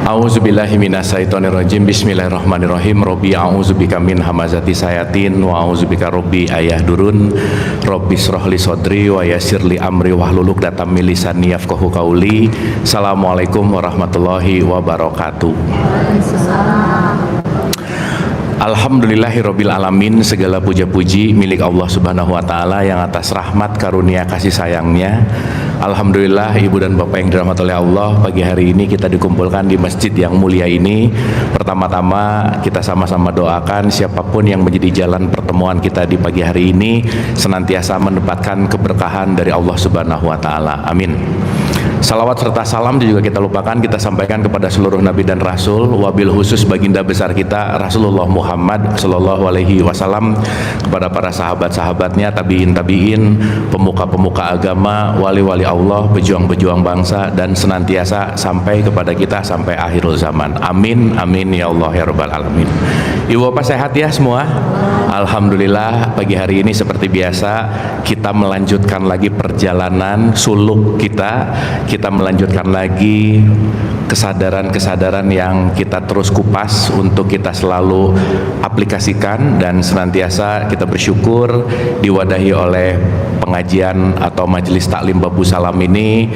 A'udzubillahi minasyaitonirrajim. Bismillahirrahmanirrahim. Robbi a'udzubika min hamazati sayatin wa a'udzubika robbi ayahdurun. Robbi shrahli sodri wa yassirli amri wahlul 'uqdatam min lisani yafqahu qauli. Assalamualaikum warahmatullahi wabarakatuh. Alhamdulillahirabbil alamin, segala puja-puji milik Allah Subhanahu wa taala yang atas rahmat karunia kasih sayangnya. Alhamdulillah, ibu dan bapak yang dirahmati oleh Allah, pagi hari ini kita dikumpulkan di masjid yang mulia ini. Pertama-tama kita sama-sama doakan siapapun yang menjadi jalan pertemuan kita di pagi hari ini senantiasa mendapatkan keberkahan dari Allah Subhanahu wa taala. Amin. Salawat serta salam juga kita lupakan, kita sampaikan kepada seluruh nabi dan rasul, wabil khusus baginda besar kita Rasulullah Muhammad sallallahu alaihi wasallam, kepada para sahabat-sahabatnya, tabiin, pemuka-pemuka agama, wali-wali Allah, pejuang-pejuang bangsa, dan senantiasa sampai kepada kita sampai akhirul zaman. Amin, amin ya Allah ya rabbal alamin. Ibu bapak sehat ya semua? Alhamdulillah, pagi hari ini seperti biasa kita melanjutkan lagi perjalanan suluk kita melanjutkan lagi kesadaran-kesadaran yang kita terus kupas untuk kita selalu aplikasikan, dan senantiasa kita bersyukur diwadahi oleh pengajian atau majelis taklim Babu Salam ini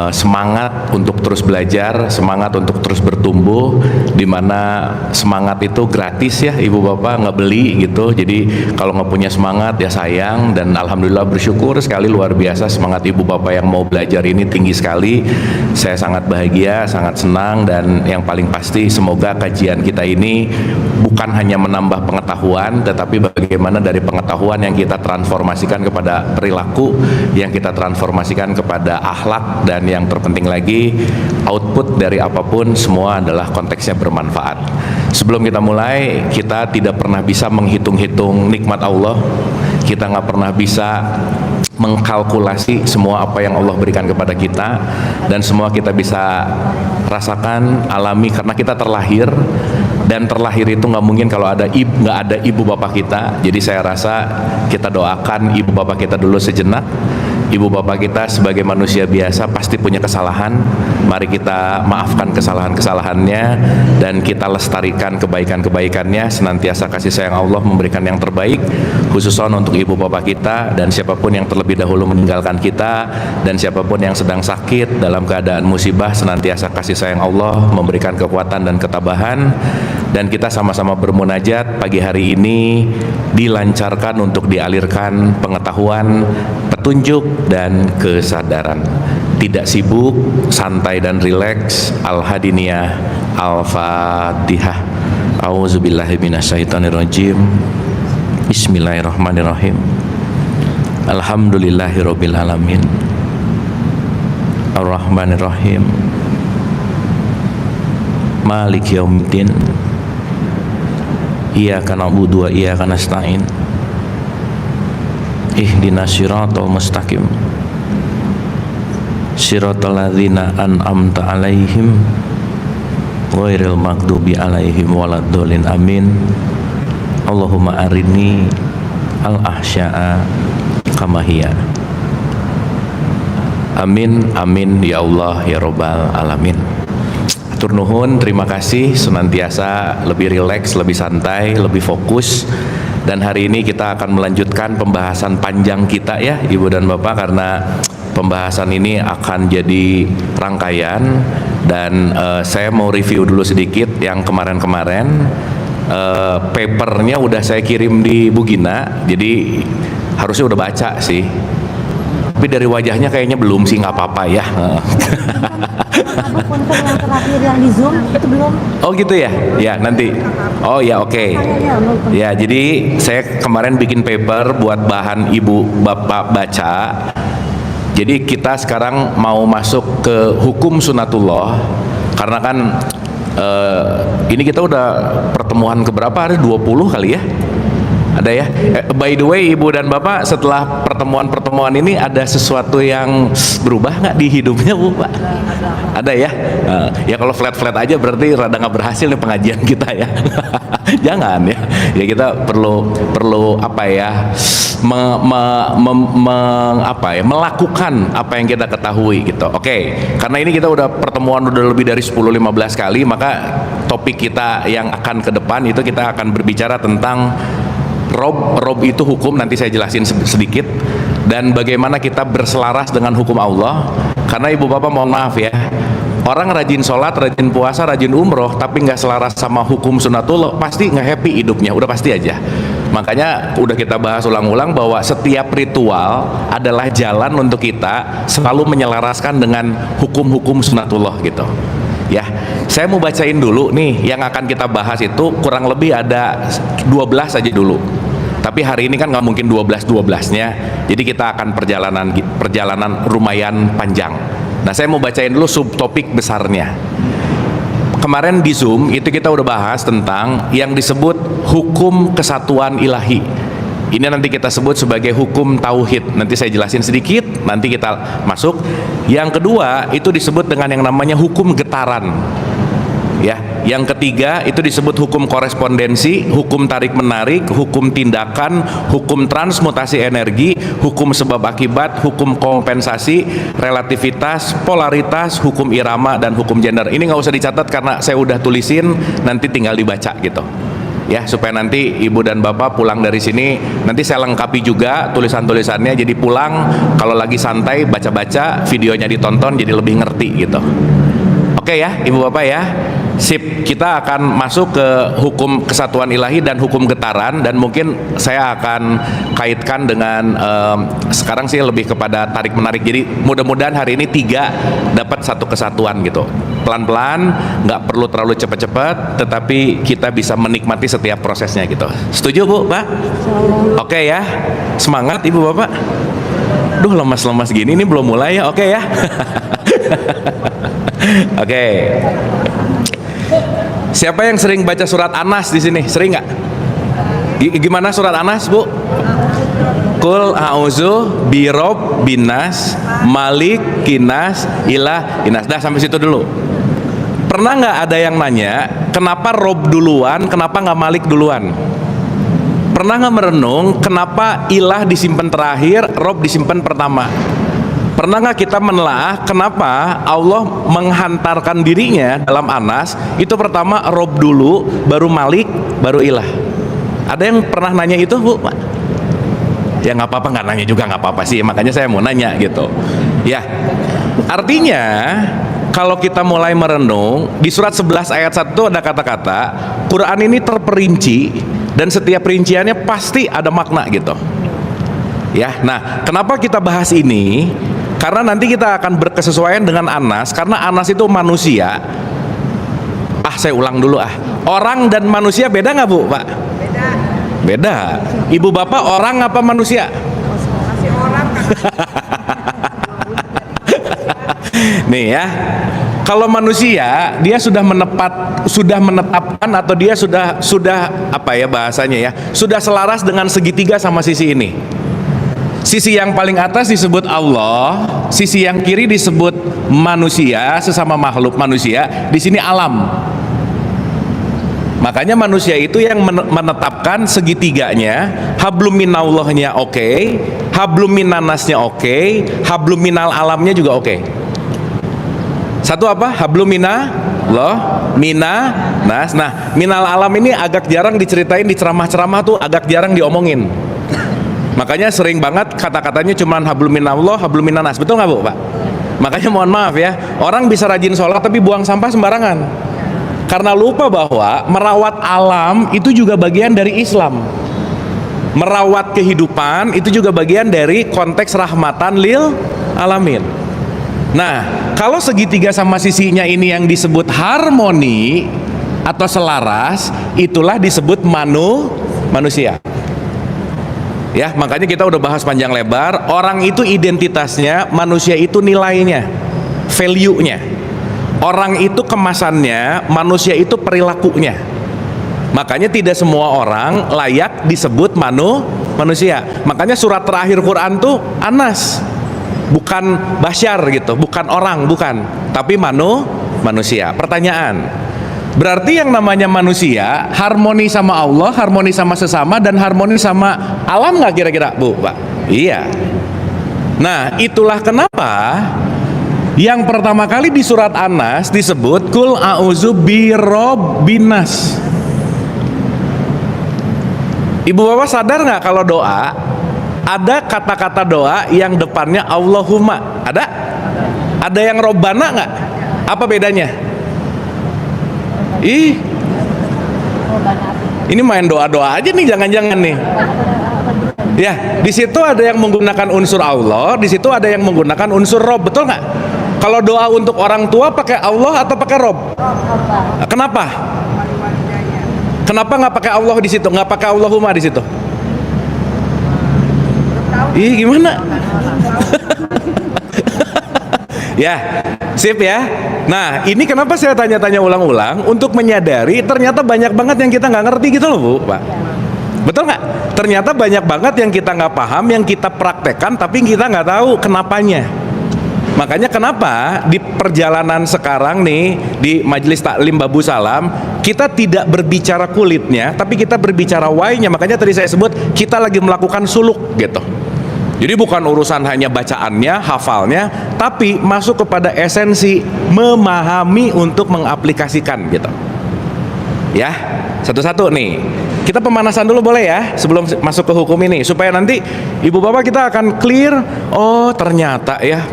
semangat untuk terus belajar, semangat untuk terus bertumbuh, dimana semangat itu gratis ya ibu bapak, nggak beli gitu. Jadi kalau nggak punya semangat ya sayang, dan alhamdulillah bersyukur sekali, luar biasa semangat ibu bapak yang mau belajar ini tinggi sekali. Saya sangat bahagia, sangat senang, dan yang paling pasti semoga kajian kita ini bukan hanya menambah pengetahuan, tetapi bagaimana dari pengetahuan yang kita transformasikan kepada perilaku, yang kita transformasikan kepada akhlak, dan yang terpenting lagi output dari apapun semua adalah konteksnya bermanfaat. Sebelum kita mulai, kita tidak pernah bisa menghitung-hitung nikmat Allah, kita nggak pernah bisa mengkalkulasi semua apa yang Allah berikan kepada kita, dan semua kita bisa rasakan, alami karena kita terlahir, dan terlahir itu nggak mungkin kalau nggak ada ibu bapak kita. Jadi saya rasa kita doakan ibu bapak kita dulu sejenak. Ibu bapak kita sebagai manusia biasa pasti punya kesalahan. Mari kita maafkan kesalahan-kesalahannya, dan kita lestarikan kebaikan-kebaikannya. Senantiasa kasih sayang Allah memberikan yang terbaik, khususnya untuk ibu bapak kita, dan siapapun yang terlebih dahulu meninggalkan kita, dan siapapun yang sedang sakit dalam keadaan musibah, senantiasa kasih sayang Allah memberikan kekuatan dan ketabahan. Dan kita sama-sama bermunajat pagi hari ini dilancarkan untuk dialirkan pengetahuan, petunjuk, dan kesadaran. Tidak sibuk, santai dan rileks. Al-Hadiniyah, Al-Fatihah. A'udzubillahi minasyaitonirrajim. Bismillahirrahmanirrahim. Alhamdulillahirabbil alamin. Ar-Rahmanirrahim. Maliki yaumiddin. Iyyaka na'budu wa iyyaka nasta'in. Ihdinas siratal mustaqim. Siratal ladzina an'amta 'alaihim ghairil maghdubi 'alaihim waladdallin. Amin. Allahumma arini al-ahsya'a kama hiya. Amin, amin ya Allah ya rabbal alamin. Atur nuhun, terima kasih, senantiasa lebih rileks, lebih santai, lebih fokus. Dan hari ini kita akan melanjutkan pembahasan panjang kita ya ibu dan bapak, karena pembahasan ini akan jadi rangkaian. Dan saya mau review dulu sedikit yang kemarin-kemarin. Papernya udah saya kirim di Bugina, jadi harusnya udah baca sih, tapi dari wajahnya kayaknya belum sih, nggak apa-apa ya. Konten yang terakhir yang di Zoom itu belum. Oh gitu ya? Ya nanti. Oh ya oke. Ya jadi saya kemarin bikin paper buat bahan ibu bapak baca. Jadi kita sekarang mau masuk ke hukum sunatullah, karena kan ini kita udah pertemuan keberapa, hari 20 kali ya? Ada ya. By the way, Ibu dan Bapak, setelah pertemuan-pertemuan ini ada sesuatu yang berubah nggak di hidupnya, Bu, Pak? Ada ya. Ya kalau flat-flat aja berarti rada nggak berhasil nih pengajian kita ya. Jangan ya. Ya kita perlu apa ya? Melakukan apa yang kita ketahui gitu. Oke. Karena ini kita udah pertemuan udah lebih dari 10-15 kali, maka topik kita yang akan ke depan itu kita akan berbicara tentang Rob itu hukum, nanti saya jelasin sedikit, dan bagaimana kita berselaras dengan hukum Allah. Karena Ibu Bapak mohon maaf ya, orang rajin sholat, rajin puasa, rajin umroh, tapi nggak selaras sama hukum sunatullah, pasti nggak happy hidupnya, udah pasti aja. Makanya udah kita bahas ulang-ulang bahwa setiap ritual adalah jalan untuk kita selalu menyelaraskan dengan hukum-hukum sunatullah gitu. Ya, saya mau bacain dulu nih yang akan kita bahas itu kurang lebih ada 12 aja dulu. Tapi hari ini kan nggak mungkin 12-12-nya, jadi kita akan perjalanan lumayan panjang. Nah, saya mau bacain dulu subtopik besarnya. Kemarin di Zoom itu kita udah bahas tentang yang disebut hukum kesatuan ilahi. Ini nanti kita sebut sebagai hukum tauhid. Nanti saya jelasin sedikit, nanti kita masuk. Yang kedua itu disebut dengan yang namanya hukum getaran. Ya, yang ketiga itu disebut hukum korespondensi, hukum tarik menarik, hukum tindakan, hukum transmutasi energi, hukum sebab akibat, hukum kompensasi, relativitas, polaritas, hukum irama, dan hukum gender. Ini nggak usah dicatat karena saya udah tulisin, nanti tinggal dibaca gitu. Ya, supaya nanti Ibu dan Bapak pulang dari sini, nanti saya lengkapi juga tulisan-tulisannya, jadi pulang kalau lagi santai baca-baca, videonya ditonton, jadi lebih ngerti gitu. Oke ya, Ibu Bapak ya. Sip, kita akan masuk ke hukum kesatuan ilahi dan hukum getaran, dan mungkin saya akan kaitkan dengan sekarang sih lebih kepada tarik menarik. Jadi mudah-mudahan hari ini 3 dapat satu kesatuan gitu. Pelan-pelan, nggak perlu terlalu cepat-cepat, tetapi kita bisa menikmati setiap prosesnya gitu. Setuju Bu, Pak? Oke ya, semangat Ibu Bapak. Duh, lemas-lemas gini, ini belum mulai ya. Oke ya. Oke. Siapa yang sering baca surat Anas di sini? Sering nggak? Gimana surat Anas, Bu? Kul a'udzu birob binas malik kinas ilah inas. Dah sampai situ dulu. Pernah nggak ada yang nanya kenapa Rob duluan, kenapa nggak Malik duluan? Pernah nggak merenung kenapa ilah disimpan terakhir, Rob disimpan pertama? Pernah nggak kita menelaah kenapa Allah menghantarkan dirinya dalam Anas itu pertama Rob dulu, baru Malik, baru ilah? Ada yang pernah nanya itu, Bu? Ya nggak apa-apa, nggak nanya juga nggak apa-apa sih, makanya saya mau nanya gitu. Ya, artinya kalau kita mulai merenung di surat 11 ayat 1 ada kata-kata Quran ini terperinci dan setiap rinciannya pasti ada makna gitu. Ya, nah kenapa kita bahas ini? Karena nanti kita akan berkesesuaian dengan Anas, karena Anas itu manusia. Saya ulang dulu Orang dan manusia beda nggak, Bu, Pak? Beda. Beda. Ibu Bapak orang apa manusia? Masih orang. Nih ya. Kalau manusia dia sudah menetapkan atau dia sudah apa ya bahasanya ya? Sudah selaras dengan segitiga sama sisi ini. Sisi yang paling atas disebut Allah, sisi yang kiri disebut manusia, sesama makhluk manusia, di sini alam. Makanya manusia itu yang menetapkan segitiganya, hablum minallahnya oke, hablum minannasnya oke, hablum minal alamnya juga oke. Satu apa? Hablum minallah, nas. Nah, minal alam ini agak jarang diceritain di ceramah-ceramah tuh, agak jarang diomongin. Makanya sering banget kata-katanya cuma hablum minallah, hablum minannas. Betul nggak, Bu, Pak? Makanya mohon maaf ya, orang bisa rajin sholat tapi buang sampah sembarangan karena lupa bahwa merawat alam itu juga bagian dari Islam. Merawat kehidupan itu juga bagian dari konteks rahmatan lil alamin. Nah, kalau segitiga sama sisinya ini yang disebut harmoni atau selaras, itulah disebut manusia. Ya, makanya kita udah bahas panjang lebar. Orang itu identitasnya, manusia itu nilainya, value-nya. Orang itu kemasannya, manusia itu perilakunya. Makanya tidak semua orang layak disebut manusia. Makanya surat terakhir Quran tuh Anas, bukan Bashar gitu, bukan orang, bukan, tapi manusia. Pertanyaan, berarti yang namanya manusia harmoni sama Allah, harmoni sama sesama, dan harmoni sama alam nggak kira-kira, Bu, Pak? Iya. Nah, itulah kenapa yang pertama kali di surat Anas disebut Kul a'udzu birobbinas. Ibu bapak sadar nggak kalau doa ada kata-kata doa yang depannya Allahumma? Ada? Ada yang Robbana nggak? Apa bedanya? Ini main doa-doa aja nih, jangan-jangan nih. Ya, di situ ada yang menggunakan unsur Allah, di situ ada yang menggunakan unsur Rob, betul nggak? Kalau doa untuk orang tua pakai Allah atau pakai Rob? Kenapa? Kenapa nggak pakai Allah di situ, nggak pakai Allahumma di situ? Gimana? Ya, sip ya. Nah, ini kenapa saya tanya-tanya ulang-ulang untuk menyadari ternyata banyak banget yang kita nggak ngerti gitu loh, Bu, Pak. Betul nggak? Ternyata banyak banget yang kita nggak paham, yang kita praktekkan, tapi kita nggak tahu kenapanya. Makanya kenapa di perjalanan sekarang nih di Majelis Taklim Babu Salam kita tidak berbicara kulitnya, tapi kita berbicara why-nya. Makanya tadi saya sebut kita lagi melakukan suluk gitu. Jadi bukan urusan hanya bacaannya, hafalnya, tapi masuk kepada esensi memahami untuk mengaplikasikan gitu. Ya, satu-satu nih. Kita pemanasan dulu boleh ya sebelum masuk ke hukum ini, supaya nanti ibu bapak kita akan clear. Oh ternyata ya,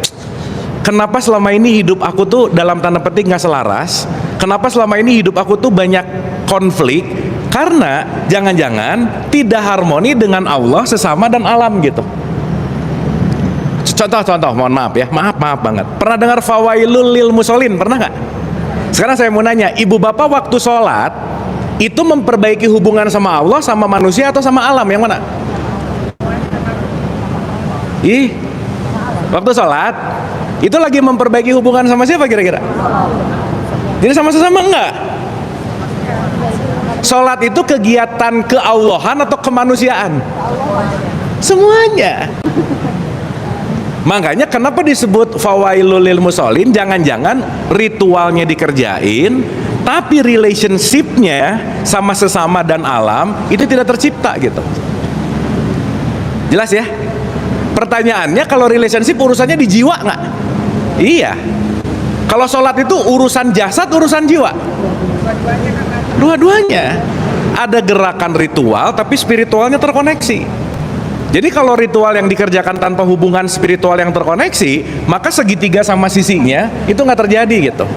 kenapa selama ini hidup aku tuh dalam tanda petik nggak selaras? Kenapa selama ini hidup aku tuh banyak konflik? Karena jangan-jangan tidak harmoni dengan Allah, sesama, dan alam gitu. Contoh, mohon maaf ya, maaf banget. Pernah dengar fawailul lil musholin? Pernah nggak? Sekarang saya mau nanya, ibu bapak waktu sholat itu memperbaiki hubungan sama Allah, sama manusia, atau sama alam? Yang mana? Waktu sholat itu lagi memperbaiki hubungan sama siapa kira-kira? Jadi sama sesama enggak? Sholat itu kegiatan keallahan atau kemanusiaan? Semuanya. Makanya kenapa disebut fawailul lil musholin? Jangan-jangan ritualnya dikerjain, tapi relationship-nya sama sesama dan alam itu tidak tercipta gitu. Jelas ya? Pertanyaannya, kalau relationship urusannya di jiwa nggak? Iya. Kalau sholat itu urusan jasad, urusan jiwa? Dua-duanya. Ada gerakan ritual tapi spiritualnya terkoneksi. Jadi kalau ritual yang dikerjakan tanpa hubungan spiritual yang terkoneksi, maka segitiga sama sisinya itu nggak terjadi gitu.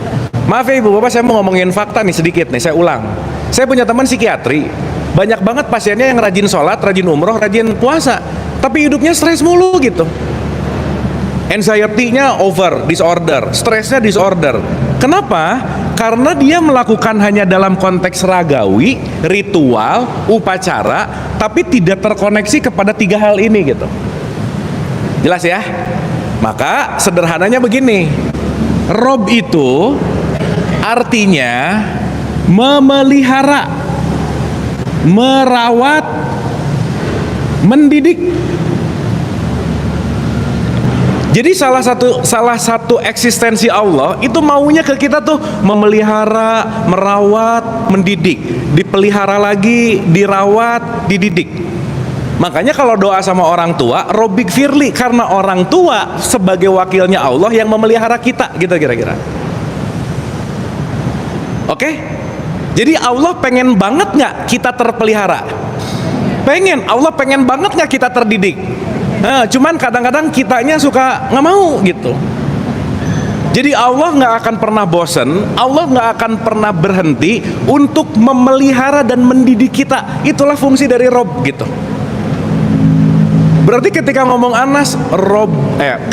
Maaf ya ibu bapak, saya mau ngomongin fakta nih sedikit nih, saya ulang. Saya punya teman psikiatri, banyak banget pasiennya yang rajin sholat, rajin umroh, rajin puasa, tapi hidupnya stres mulu gitu. Anxiety-nya over, disorder, stresnya disorder. Kenapa? Karena dia melakukan hanya dalam konteks ragawi, ritual, upacara, tapi tidak terkoneksi kepada tiga hal ini gitu. Jelas ya? Maka sederhananya begini, Rob itu artinya memelihara, merawat, mendidik. Jadi salah satu eksistensi Allah itu maunya ke kita tuh memelihara, merawat, mendidik, dipelihara lagi, dirawat, dididik. Makanya kalau doa sama orang tua, Robbik Firli, karena orang tua sebagai wakilnya Allah yang memelihara kita, gitu kira-kira. Oke? Jadi Allah pengen banget nggak kita terpelihara? Pengen. Allah pengen banget nggak kita terdidik? Nah, cuman kadang-kadang kitanya suka nggak mau gitu. Jadi Allah nggak akan pernah bosen, Allah nggak akan pernah berhenti untuk memelihara dan mendidik kita. Itulah fungsi dari Rob gitu. Berarti ketika ngomong Anas,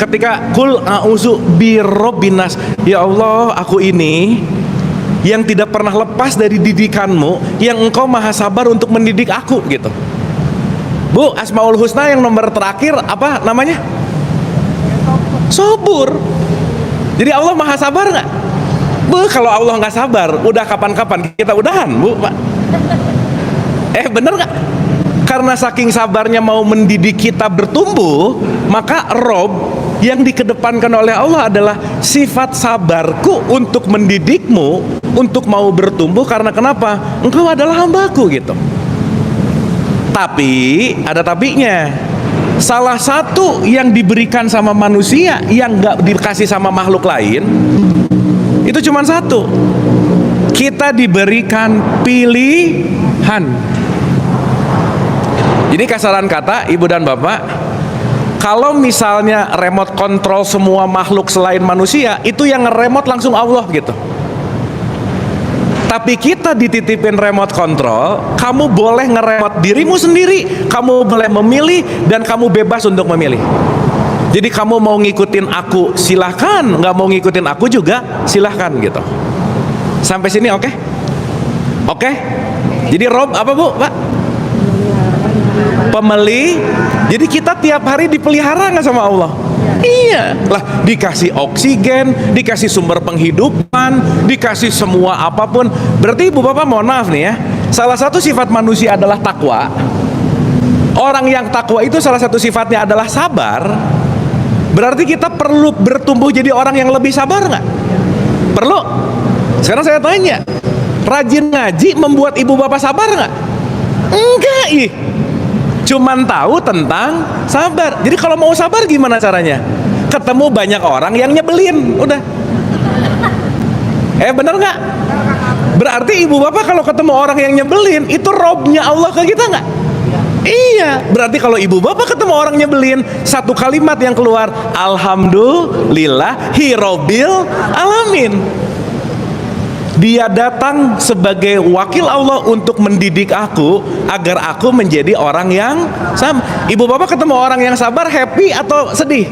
ketika kul a'udzu birobbinas, ya Allah aku ini yang tidak pernah lepas dari didikanmu, yang engkau maha sabar untuk mendidik aku gitu. Bu, Asmaul Husna yang nomor terakhir apa namanya? Sobur. Jadi Allah maha sabar nggak? Bu, kalau Allah nggak sabar, udah kapan-kapan kita udahan, Bu, Pak. Bener nggak? Karena saking sabarnya mau mendidik kita bertumbuh, maka Rob yang dikedepankan oleh Allah adalah sifat sabarku untuk mendidikmu untuk mau bertumbuh. Karena kenapa? Engkau adalah hambaku gitu. Tapi ada tapinya. Salah satu yang diberikan sama manusia yang nggak dikasih sama makhluk lain itu cuma satu. Kita diberikan pilihan. Jadi kasaran kata, ibu dan bapak, kalau misalnya remote control semua makhluk selain manusia, itu yang nge-remote langsung Allah gitu. Tapi kita dititipin remote control, kamu boleh nge-remote dirimu sendiri, kamu boleh memilih, dan kamu bebas untuk memilih. Jadi kamu mau ngikutin aku silahkan, nggak mau ngikutin aku juga silahkan gitu. Sampai sini oke? Oke? Jadi Rob apa bu, pak? Pemelih. Jadi kita tiap hari dipelihara nggak sama Allah? Iya lah, dikasih oksigen, dikasih sumber penghidupan, dikasih semua apapun. Berarti ibu bapak mohon maaf nih ya, salah satu sifat manusia adalah takwa. Orang yang takwa itu salah satu sifatnya adalah sabar. Berarti kita perlu bertumbuh jadi orang yang lebih sabar nggak? Perlu. Sekarang saya tanya, rajin ngaji membuat ibu bapak sabar nggak? Enggak ih. Cuman tahu tentang sabar. Jadi kalau mau sabar gimana caranya? Ketemu banyak orang yang nyebelin, udah. Bener nggak? Berarti ibu bapak kalau ketemu orang yang nyebelin, itu robnya Allah ke kita nggak? Iya. Berarti kalau ibu bapak ketemu orang nyebelin, satu kalimat yang keluar, Alhamdulillahi Rabbil Alamin. Dia datang sebagai wakil Allah untuk mendidik aku agar aku menjadi orang yang sabar. Ibu bapak ketemu orang yang sabar happy atau sedih?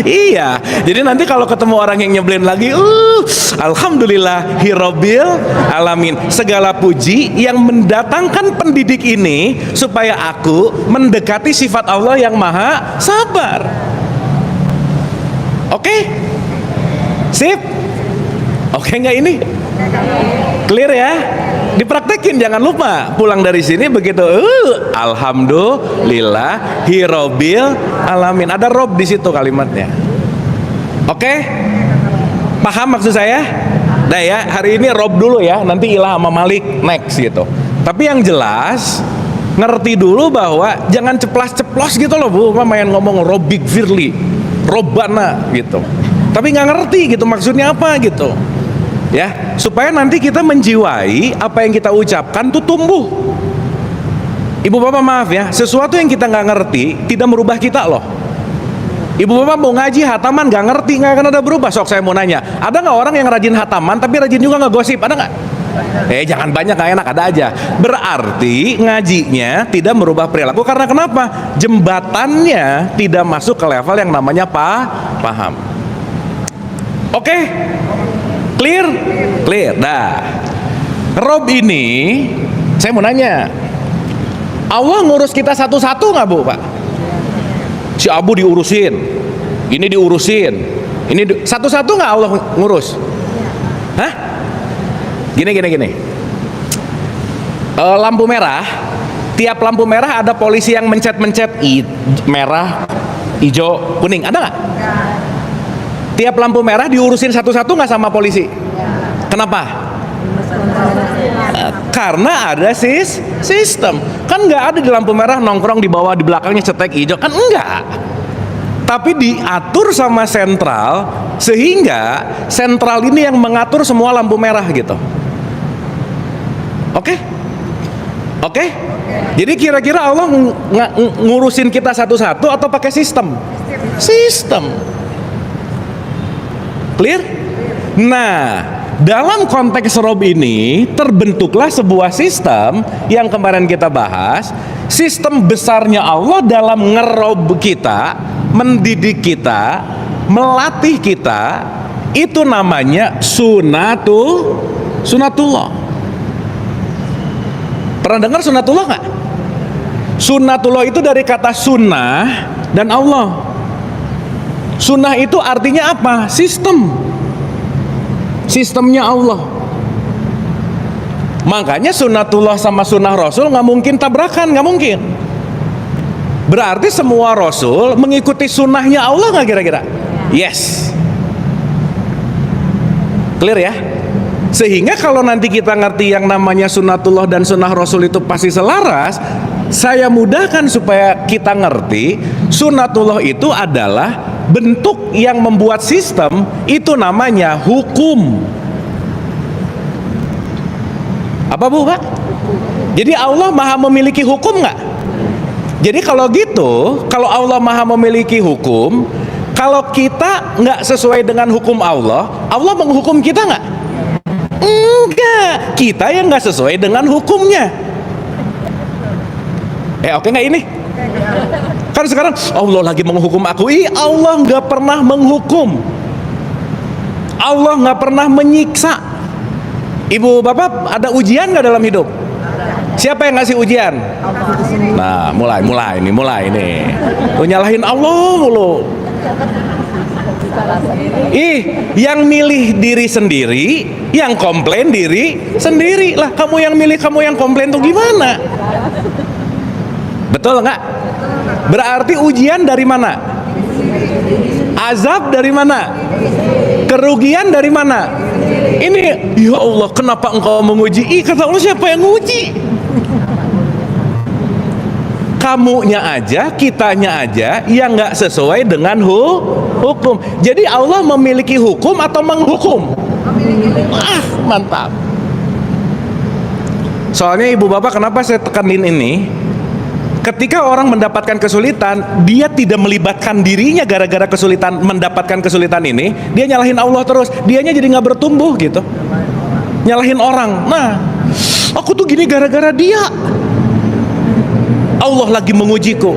Iya. Jadi nanti kalau ketemu orang yang nyebelin lagi, Alhamdulillahirabbil alamin. Segala puji yang mendatangkan pendidik ini supaya aku mendekati sifat Allah yang maha sabar. Oke? Sip? Oke nggak ini? Clear ya? Dipraktekin, jangan lupa pulang dari sini begitu Alhamdulillahirabbil alamin. Ada rob di situ kalimatnya. Oke? Paham maksud saya? Nah ya, hari ini rob dulu ya, nanti Ilah sama Malik next gitu. Tapi yang jelas ngerti dulu bahwa jangan ceplas-ceplos gitu loh bu, main ngomong robik firli, robana gitu. Tapi nggak ngerti gitu maksudnya apa gitu. Ya, supaya nanti kita menjiwai apa yang kita ucapkan tuh tumbuh. Ibu bapak maaf ya, sesuatu yang kita nggak ngerti tidak merubah kita loh. Ibu bapak mau ngaji hataman nggak ngerti, nggak akan ada berubah. Sok saya mau nanya, ada nggak orang yang rajin hataman tapi rajin juga ngegosip? Ada nggak? Jangan banyak, nggak enak, ada aja. Berarti ngajinya tidak merubah perilaku. Karena kenapa? Jembatannya tidak masuk ke level yang namanya paham. Oke? Clear? Clear. Dah. Rob ini, saya mau nanya, Allah ngurus kita satu-satu nggak bu, pak? Si Abu diurusin, ini diurusin, ini satu-satu nggak Allah ngurus? Hah? Gini. Lampu merah, tiap lampu merah ada polisi yang mencet-mencet merah, hijau, kuning, ada nggak? Tiap lampu merah diurusin satu-satu nggak sama polisi? Kenapa? Karena ada sistem. Kan nggak ada di lampu merah nongkrong di bawah, di belakangnya cetek hijau, kan enggak. Tapi diatur sama sentral, sehingga sentral ini yang mengatur semua lampu merah gitu. Oke? Jadi kira-kira Allah ngurusin kita satu-satu atau pakai sistem? Sistem. Clear? Nah, dalam konteks rob ini terbentuklah sebuah sistem yang kemarin kita bahas. Sistem besarnya Allah dalam ngerob kita, mendidik kita, melatih kita, itu namanya sunatullah. Pernah dengar sunatullah nggak? Sunatullah itu dari kata sunnah dan Allah. Sunnah itu artinya apa? Sistem. sistemnya Allah. Makanya sunnatullah sama sunnah Rasul nggak mungkin tabrakan, nggak mungkin. Berarti semua Rasul mengikuti sunnahnya Allah nggak kira-kira? Yes. Clear ya? Sehingga kalau nanti kita ngerti yang namanya sunnatullah dan sunnah Rasul itu pasti selaras, saya mudahkan supaya kita ngerti sunnatullah itu adalah bentuk yang membuat sistem, itu namanya hukum. Apa Bu Pak? Jadi Allah maha memiliki hukum nggak? Jadi kalau gitu, kalau Allah maha memiliki hukum, kalau kita nggak sesuai dengan hukum Allah, Allah menghukum kita nggak? Enggak, kita yang nggak sesuai dengan hukumnya. Oke nggak ini? Kan sekarang Allah lagi menghukum aku. Allah nggak pernah menghukum. Allah nggak pernah menyiksa. Ibu bapak ada ujian nggak dalam hidup? Siapa yang ngasih ujian? Nah mulai ini. Lu nyalahin Allah mulu. Yang milih diri sendiri, yang komplain diri sendiri lah. Kamu yang milih, kamu yang komplain tuh gimana? Betul nggak? Berarti ujian dari mana? Azab dari mana? Kerugian dari mana? Ini, ya Allah, kenapa engkau menguji? Kata Allah, siapa yang nguji? Kamunya aja, kitanya aja yang nggak sesuai dengan hukum. Jadi Allah memiliki hukum atau menghukum? Mantap. Soalnya ibu bapak, kenapa saya tekanin ini? Ketika orang mendapatkan kesulitan, dia tidak melibatkan dirinya gara-gara kesulitan, mendapatkan kesulitan ini, dia nyalahin Allah terus, dianya jadi nggak bertumbuh gitu, nyalahin orang. Nah, aku tuh gini gara-gara dia, Allah lagi mengujiku.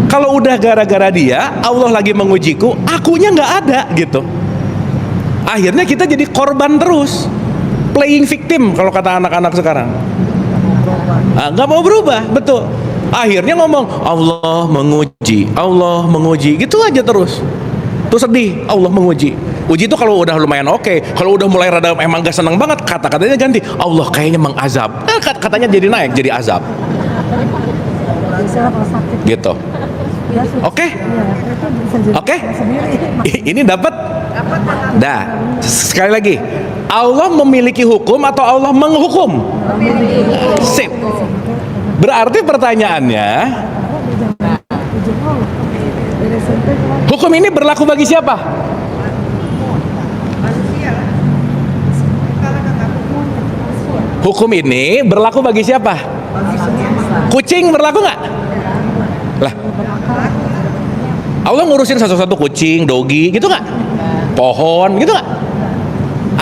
Kalau udah gara-gara dia, Allah lagi mengujiku, akunya nggak ada gitu. Akhirnya kita jadi korban terus, playing victim kalau kata anak-anak sekarang. Nggak mau berubah, betul. Akhirnya ngomong Allah menguji, gitu aja terus. Tuh sedih, Allah menguji. Uji itu kalau udah lumayan oke. Kalau udah mulai rada emang gak seneng banget, kata-katanya ganti. Allah kayaknya mengazab. Katanya jadi naik, jadi azab. Gitu. Oke? Oke? Ini dapat? Dah. Sekali lagi. Allah memiliki hukum atau Allah menghukum? Sip. Berarti pertanyaannya, hukum ini berlaku bagi siapa? Hukum ini berlaku bagi siapa? Kucing berlaku nggak? Lah, Allah ngurusin satu-satu kucing, dogi, gitu nggak? Pohon, gitu nggak?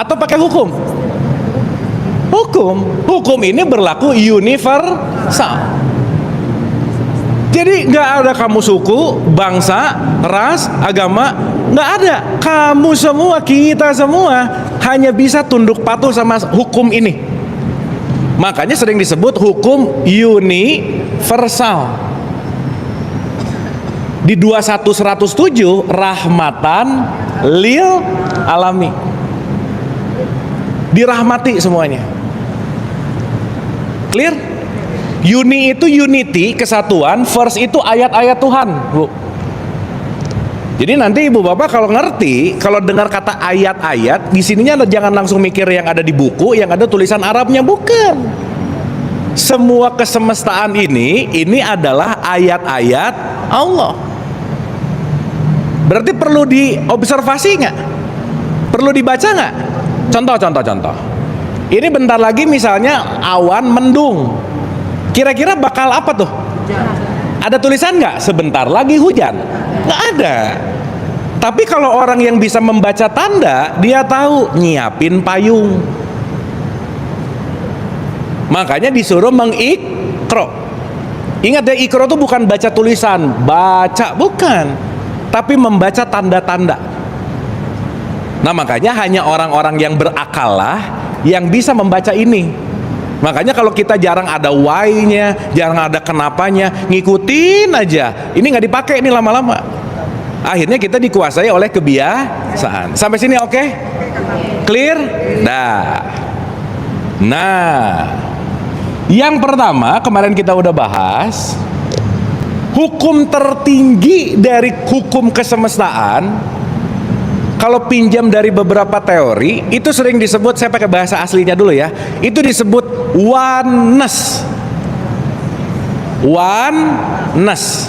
Atau pakai hukum? Hukum ini berlaku universal. Jadi nggak ada kamu suku, bangsa, ras, agama, nggak ada. Kamu semua, kita semua hanya bisa tunduk patuh sama hukum ini. Makanya sering disebut hukum universal. Di 21:107 rahmatan lil alami. Dirahmati semuanya. Clear? Uni itu unity, kesatuan. First itu ayat-ayat Tuhan, Bu. Jadi nanti ibu bapak kalau ngerti, kalau dengar kata ayat-ayat, di sininya jangan langsung mikir yang ada di buku, yang ada tulisan Arabnya, bukan. Semua kesemestaan ini adalah ayat-ayat Allah. Berarti perlu diobservasi nggak? Perlu dibaca nggak? Contoh. Ini bentar lagi misalnya awan mendung. Kira-kira bakal apa tuh? Ada tulisan nggak? Sebentar lagi hujan? Nggak ada. Tapi kalau orang yang bisa membaca tanda, dia tahu nyiapin payung. Makanya disuruh mengikro. Ingat ya, ikro itu bukan baca tulisan, baca bukan, tapi membaca tanda-tanda. Nah makanya hanya orang-orang yang berakal lah yang bisa membaca ini. Makanya kalau kita jarang ada why-nya, jarang ada kenapanya, ngikutin aja. Ini nggak dipakai ini lama-lama. Akhirnya kita dikuasai oleh kebiasaan. Sampai sini oke? Clear? Nah, yang pertama kemarin kita udah bahas, hukum tertinggi dari hukum kesemestaan, kalau pinjam dari beberapa teori, itu sering disebut, saya pakai bahasa aslinya dulu ya, itu disebut oneness. Oneness.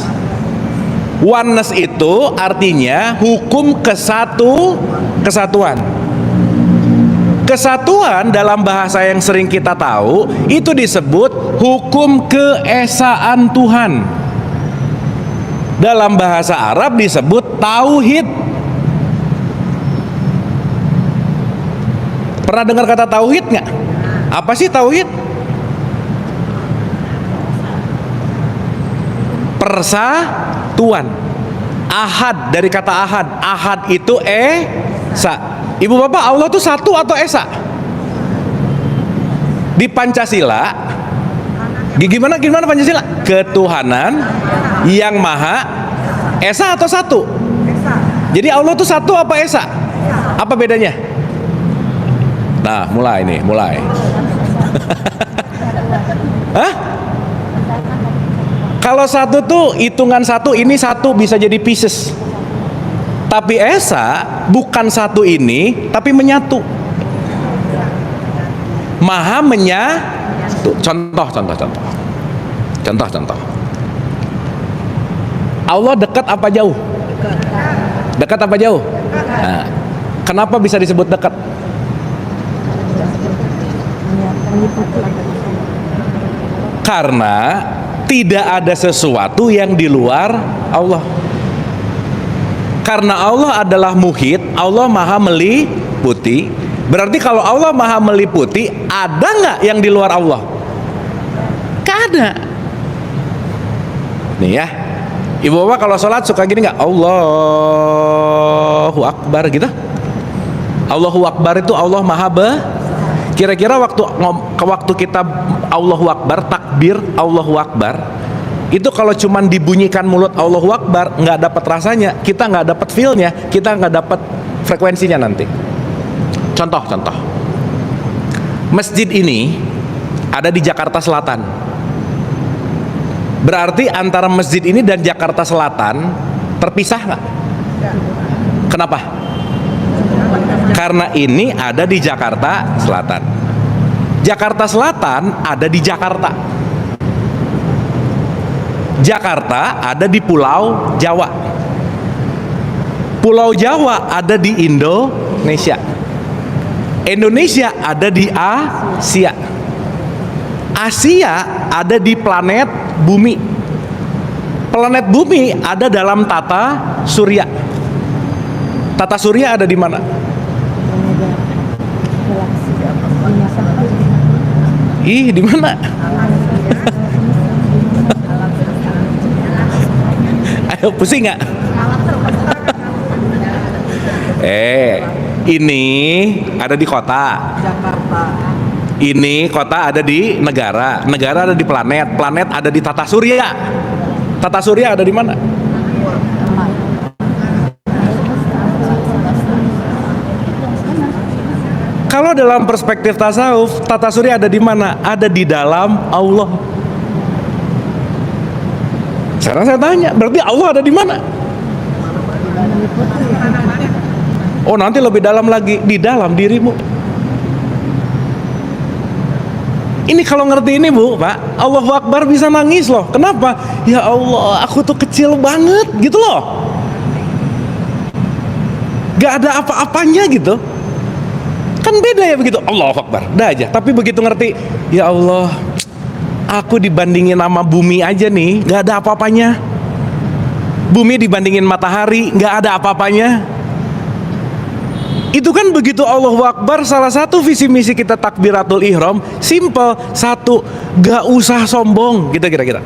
Oneness itu artinya hukum kesatuan. Kesatuan dalam bahasa yang sering kita tahu itu disebut hukum keesaan Tuhan. Dalam bahasa Arab disebut tauhid. Pernah dengar kata tauhid nggak? Apa sih tauhid? Persatuan. Ahad, dari kata ahad. Ahad itu esa. Ibu bapak, Allah itu satu atau esa? Di Pancasila, gimana Pancasila? Ketuhanan yang maha esa atau satu? Jadi Allah itu satu apa esa? Apa bedanya? Nah, mulai. Hah? Kalau satu tuh hitungan satu, ini satu bisa jadi pieces. Tapi esa bukan satu ini, tapi menyatu. Maha menyatu. Contoh. Allah dekat apa jauh? Dekat apa jauh? Nah, kenapa bisa disebut dekat? Karena tidak ada sesuatu yang di luar Allah. Karena Allah adalah muhit, Allah maha meliputi. Berarti kalau Allah maha meliputi, ada nggak yang di luar Allah? Nggak ada. Nih ya, ibu bapak kalau sholat suka gini nggak? Allahu Akbar gitu. Allahu Akbar itu Allah maha Kira-kira waktu kita Allahu Akbar, takbir Allahu Akbar, itu kalau cuman dibunyikan mulut Allahu Akbar, nggak dapat rasanya, kita nggak dapat feel-nya, kita nggak dapat frekuensinya nanti. Contoh, masjid ini ada di Jakarta Selatan. Berarti antara masjid ini dan Jakarta Selatan terpisah nggak? Kenapa? Karena ini ada di Jakarta Selatan. Jakarta Selatan ada di Jakarta. Jakarta ada di Pulau Jawa. Pulau Jawa ada di Indonesia. Indonesia ada di Asia. Asia ada di planet Bumi. Planet Bumi ada dalam tata surya. Tata surya ada di mana? Di mana? Ayo pusing nggak? Ini ada di kota. Ini kota ada di negara. Negara ada di planet. Planet ada di tata surya. Tata surya ada di mana? Kalau dalam perspektif tasawuf, tata surya ada di mana? Ada di dalam Allah. Sekarang saya tanya, berarti Allah ada di mana? Oh, nanti lebih dalam lagi, di dalam dirimu. Ini kalau ngerti ini Bu, Pak, Allahu Akbar bisa nangis loh. Kenapa? Ya Allah, aku tuh kecil banget gitu loh. Gak ada apa-apanya gitu. Kan beda ya begitu, Allahu Akbar, dah aja. Tapi begitu ngerti, ya Allah, aku dibandingin sama bumi aja nih, gak ada apa-apanya. Bumi dibandingin matahari, gak ada apa-apanya. Itu kan begitu Allahu Akbar, salah satu visi misi kita takbiratul ihram, simple, satu, gak usah sombong, gitu kira-kira.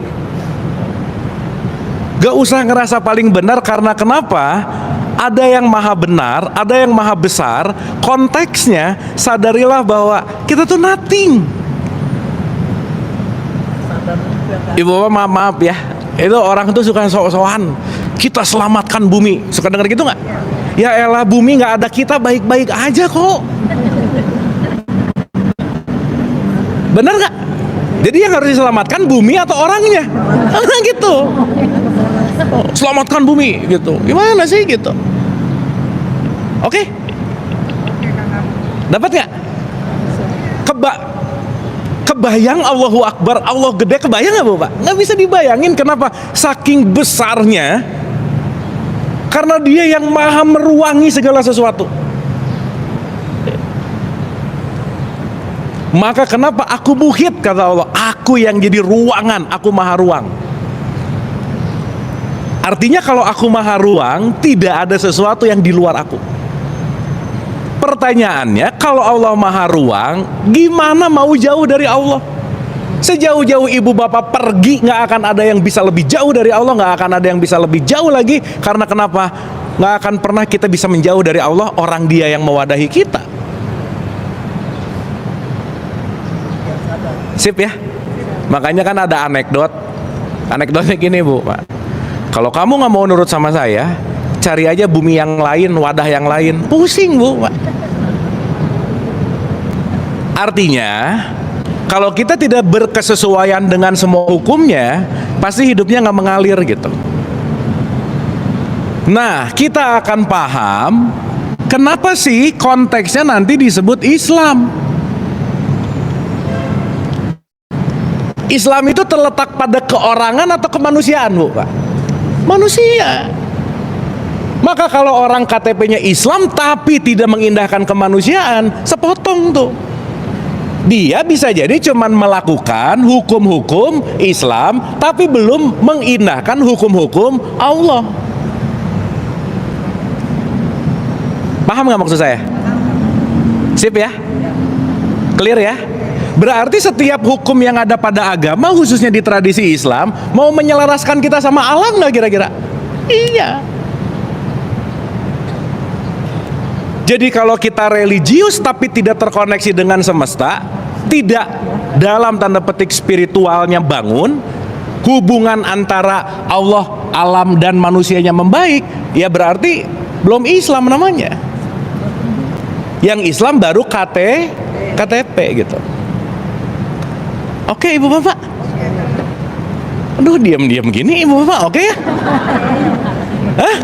Gak usah ngerasa paling benar, karena kenapa? Ada yang maha benar, ada yang maha besar. Konteksnya sadarilah bahwa kita tuh nothing. Ibu bapak maaf ya, itu orang tuh suka sok-sokan, kita selamatkan bumi. Suka dengar gitu nggak? Ya elah, bumi nggak ada kita baik-baik aja kok. Bener nggak? Jadi yang harus diselamatkan bumi atau orangnya? Gitu. Selamatkan bumi gitu. Gimana sih gitu? Oke? Dapat nggak? Kebayang Allahu Akbar, Allah gede, kebayang nggak Bapak? Nggak bisa dibayangin. Kenapa? Saking besarnya. Karena dia yang maha meruangi segala sesuatu. Maka kenapa aku muhit, kata Allah, aku yang jadi ruangan, aku maha ruang. Artinya kalau aku maha ruang, tidak ada sesuatu yang di luar aku. Pertanyaannya, kalau Allah maha ruang, gimana mau jauh dari Allah? Sejauh-jauh ibu bapak pergi, nggak akan ada yang bisa lebih jauh dari Allah, nggak akan ada yang bisa lebih jauh lagi. Karena kenapa? Nggak akan pernah kita bisa menjauh dari Allah, orang Dia yang mewadahi kita. Sip ya? Makanya kan ada anekdotnya gini Bu, Pak. Kalau kamu nggak mau nurut sama saya, cari aja bumi yang lain, wadah yang lain. Pusing Bu, Pak. Artinya, kalau kita tidak berkesesuaian dengan semua hukumnya, pasti hidupnya nggak mengalir gitu. Nah, kita akan paham kenapa sih konteksnya nanti disebut Islam. Islam itu terletak pada keorangan atau kemanusiaan, Bu, Pak? Manusia. Maka kalau orang KTP-nya Islam tapi tidak mengindahkan kemanusiaan, sepotong tuh. Dia bisa jadi cuman melakukan hukum-hukum Islam tapi belum mengindahkan hukum-hukum Allah. Paham nggak maksud saya? Sip ya? Clear ya? Berarti setiap hukum yang ada pada agama, khususnya di tradisi Islam, mau menyelaraskan kita sama alam nggak kira-kira? Iya. Jadi kalau kita religius tapi tidak terkoneksi dengan semesta, tidak dalam tanda petik spiritualnya bangun, hubungan antara Allah, alam dan manusianya membaik, ya berarti belum Islam namanya. Yang Islam baru KTP gitu. Oke Ibu Bapak. Aduh, diam-diam gini Ibu Bapak, oke ya? Hah?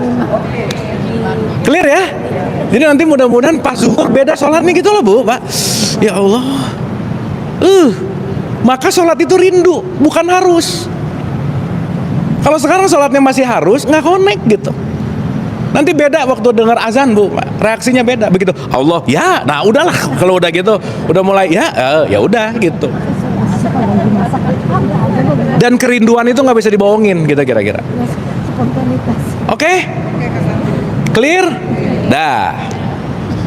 Clear ya? Jadi nanti mudah-mudahan pas zuhur beda sholatnya gitu loh Bu, Pak. Ya Allah. Maka sholat itu rindu, bukan harus. Kalau sekarang sholatnya masih harus, nggak connect gitu. Nanti beda waktu dengar azan Bu, Pak. Reaksinya beda. Begitu Allah, ya, nah udahlah. Kalau udah gitu, udah mulai ya udah gitu. Dan kerinduan itu nggak bisa dibohongin gitu kira-kira. Oke? Clear? Dah.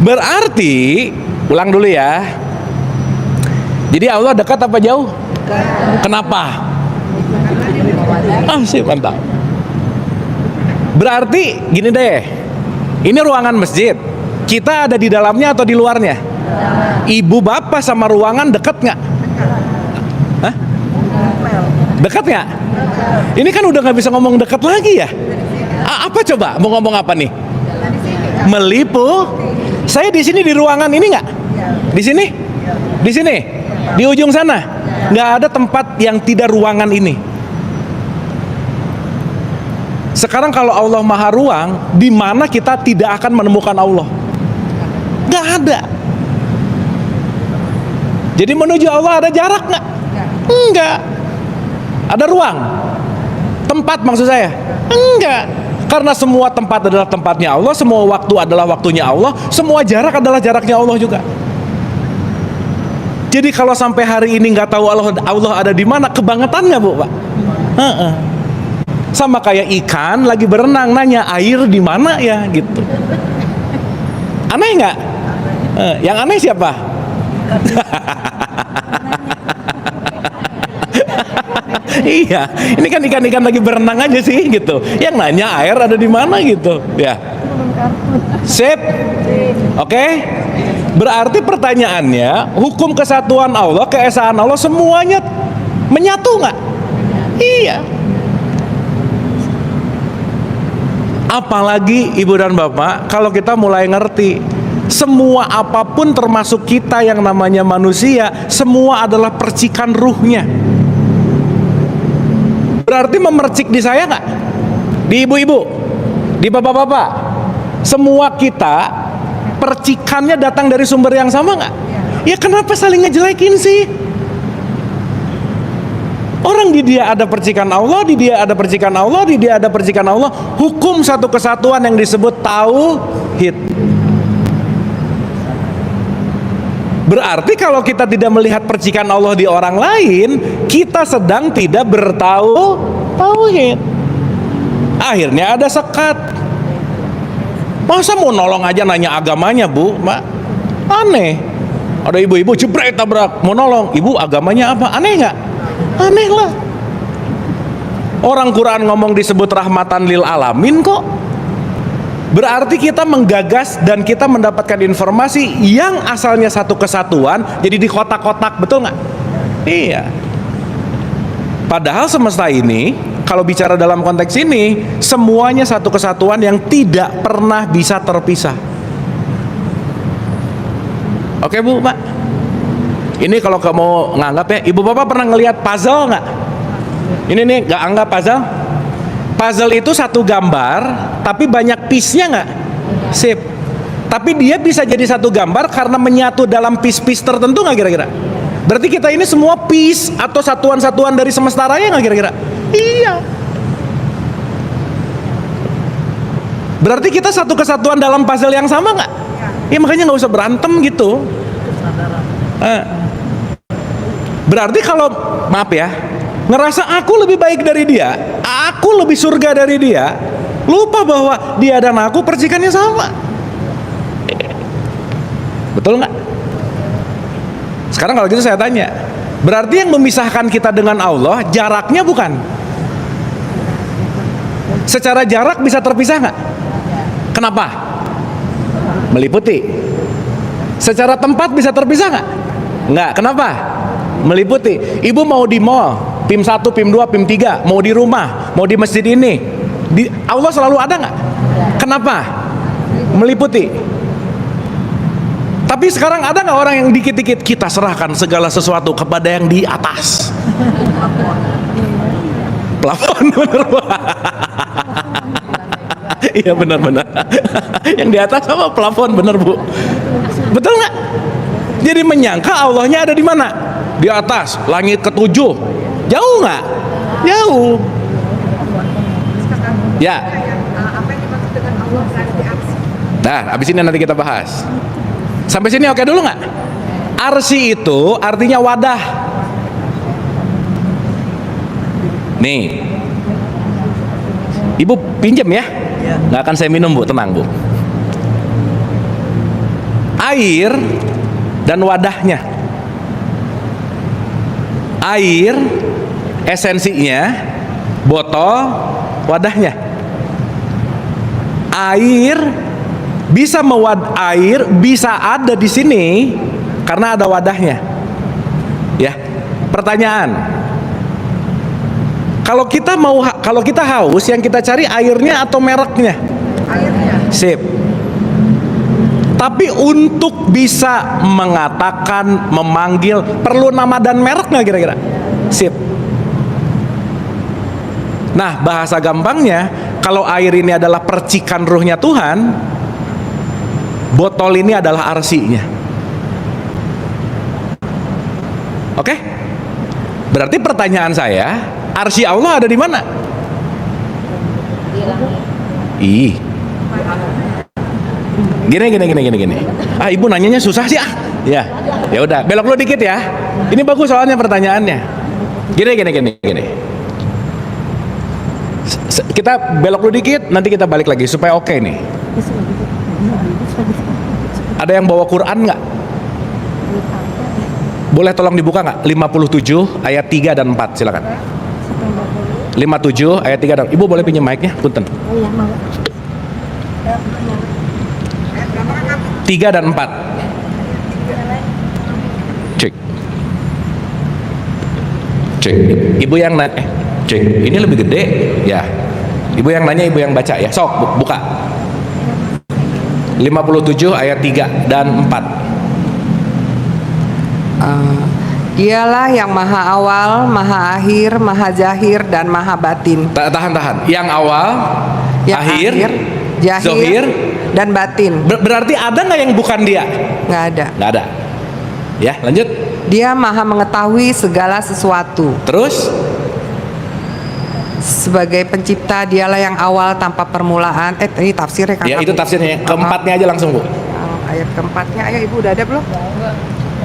Berarti ulang dulu ya. Jadi Allah dekat apa jauh? Kenapa? Sih mantap. Berarti gini deh. Ini ruangan masjid. Kita ada di dalamnya atau di luarnya? Ibu bapak sama ruangan dekat nggak? Hah? Dekat nggak? Ini kan udah nggak bisa ngomong dekat lagi ya? Apa coba? Mau ngomong apa nih? Melipu. Saya di sini di ruangan ini nggak? Di sini? Di sini? Di ujung sana? Nggak ada tempat yang tidak ruangan ini. Sekarang kalau Allah Maha Ruang, di mana kita tidak akan menemukan Allah? Nggak ada. Jadi menuju Allah ada jarak nggak? Enggak. Ada ruang? Tempat maksud saya? Enggak. Karena semua tempat adalah tempatnya Allah, semua waktu adalah waktunya Allah, semua jarak adalah jaraknya Allah juga. Jadi kalau sampai hari ini nggak tahu Allah ada di mana, kebangetan nggak Bu, Pak? Sama kayak ikan lagi berenang nanya air di mana ya gitu. Aneh nggak? Yang aneh siapa? Iya, ini kan ikan-ikan lagi berenang aja sih gitu. Yang nanya air ada di mana gitu. Ya. Sip. Oke. Berarti pertanyaannya, hukum kesatuan Allah, keesaan Allah semuanya menyatu nggak? Iya. Apalagi ibu dan bapak, kalau kita mulai ngerti semua apapun termasuk kita yang namanya manusia, semua adalah percikan ruhnya. Berarti memercik di saya nggak? Di ibu-ibu, di bapak-bapak, semua kita percikannya datang dari sumber yang sama nggak? Ya kenapa saling ngejelekin sih? Orang di dia ada percikan Allah, di dia ada percikan Allah, di dia ada percikan Allah. Hukum satu kesatuan yang disebut tauhid. Berarti kalau kita tidak melihat percikan Allah di orang lain, kita sedang tidak bertauhid. Akhirnya ada sekat. Masa mau nolong aja nanya agamanya, Bu? Mak, aneh. Ada ibu-ibu jebret tabrak, mau nolong. Ibu agamanya apa? Aneh nggak? Aneh lah. Orang Quran ngomong disebut rahmatan lil alamin kok. Berarti kita menggagas dan kita mendapatkan informasi yang asalnya satu kesatuan jadi di kotak-kotak, betul nggak? Iya. Padahal semesta ini, kalau bicara dalam konteks ini, semuanya satu kesatuan yang tidak pernah bisa terpisah. Oke Bu, Pak. Ini kalau kamu nganggap ya, ibu bapak pernah ngelihat puzzle nggak? Ini nih, nggak anggap puzzle? Puzzle itu satu gambar, tapi banyak piece-nya nggak? Sip. Tapi dia bisa jadi satu gambar karena menyatu dalam piece-piece tertentu nggak kira-kira? Berarti kita ini semua piece atau satuan-satuan dari semesta raya nggak kira-kira? Iya. Berarti kita satu kesatuan dalam puzzle yang sama nggak? Ya makanya nggak usah berantem gitu. Berarti kalau maaf ya, ngerasa aku lebih baik dari dia, aku lebih surga dari dia, lupa bahwa dia dan aku percikannya sama. Betul nggak? Sekarang kalau gitu saya tanya, berarti yang memisahkan kita dengan Allah jaraknya bukan? Secara jarak bisa terpisah nggak? Kenapa? Meliputi. Secara tempat bisa terpisah nggak? Nggak. Kenapa? Meliputi. Ibu mau di mall, PIM 1, PIM 2, PIM 3, mau di rumah, mau di masjid ini, Allah selalu ada nggak? Kenapa? Meliputi. Tapi sekarang ada nggak orang yang dikit-dikit kita serahkan segala sesuatu kepada yang di atas? Plafon, bener Bu. Iya benar-benar. Yang di atas apa? Plafon, bener Bu. Betul nggak? Jadi menyangka Allahnya ada di mana? Di atas, langit ketujuh. Jauh nggak? Jauh. Ya. Apa yang dimaksud dengan Allah berada di arsy? Nah, abis ini nanti kita bahas. Sampai sini oke dulu nggak? Arsy itu artinya wadah. Nih, Ibu pinjam ya? Nggak akan saya minum Bu, tenang Bu. Air dan wadahnya. Air esensinya, botol wadahnya. Air bisa air bisa ada di sini karena ada wadahnya. Ya. Pertanyaan. Kalau kita haus, yang kita cari airnya atau mereknya? Airnya. Sip. Tapi untuk bisa mengatakan, memanggil, perlu nama dan merek nggak kira-kira? Sip. Nah, bahasa gampangnya, kalau air ini adalah percikan ruhnya Tuhan, botol ini adalah arsinya. Oke? Berarti pertanyaan saya, arsy Allah ada di mana? Ih. Gini. Ah, Ibu nanyanya susah sih ah. Ya udah, belok lu dikit ya. Ini bagus soalnya pertanyaannya. Gini. Kita belok lu dikit, nanti kita balik lagi supaya oke nih. Ada yang bawa Quran nggak? Boleh tolong dibuka nggak? 57 ayat 3 dan 4, silakan. 57 ayat 3 dan 4. Ibu boleh pinjam mic-nya? Punten. 3 dan 4. Cek. Ibu yang cek. Ini lebih gede ya. Ibu yang nanya, ibu yang baca ya. Sok, buka. 57 ayat 3 dan 4. Dialah yang maha awal, maha akhir, maha zahir, dan maha batin. Tahan. Yang awal, Yang akhir, zahir, zohir, dan batin. berarti ada nggak yang bukan dia? Nggak ada. Nggak ada. Ya, lanjut. Dia maha mengetahui segala sesuatu. Terus? Sebagai pencipta, dialah yang awal tanpa permulaan. Ini tafsirnya kan? Ya, itu tafsirnya. Keempatnya aja langsung, Bu. Ayat keempatnya, ayo ibu udah ada belum?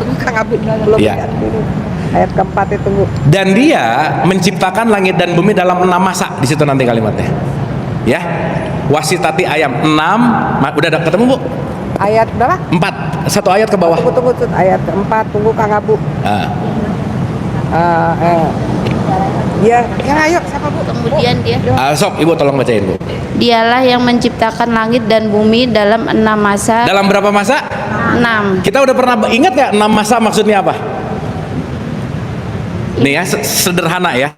Tunggu Kang Abu, belum Ya. lihat dulu. Ayat keempatnya tunggu. Dan dia menciptakan langit dan bumi dalam 6 masa. Di situ nanti kalimatnya. Ya. Wasitati ayam 6. Udah ada ketemu, Bu? Ayat berapa? 4. Satu ayat ke bawah. Tunggu, ayat keempat, tunggu Kang Abu. Ah. Ya, yang ayo siapa Bu? Kemudian dia, Sok, Ibu tolong bacain, Bu. dialah yang menciptakan langit dan bumi dalam 6 masa. Dalam berapa masa? 6. Kita udah pernah ingat nggak 6 masa maksudnya apa? Nih ya, sederhana ya.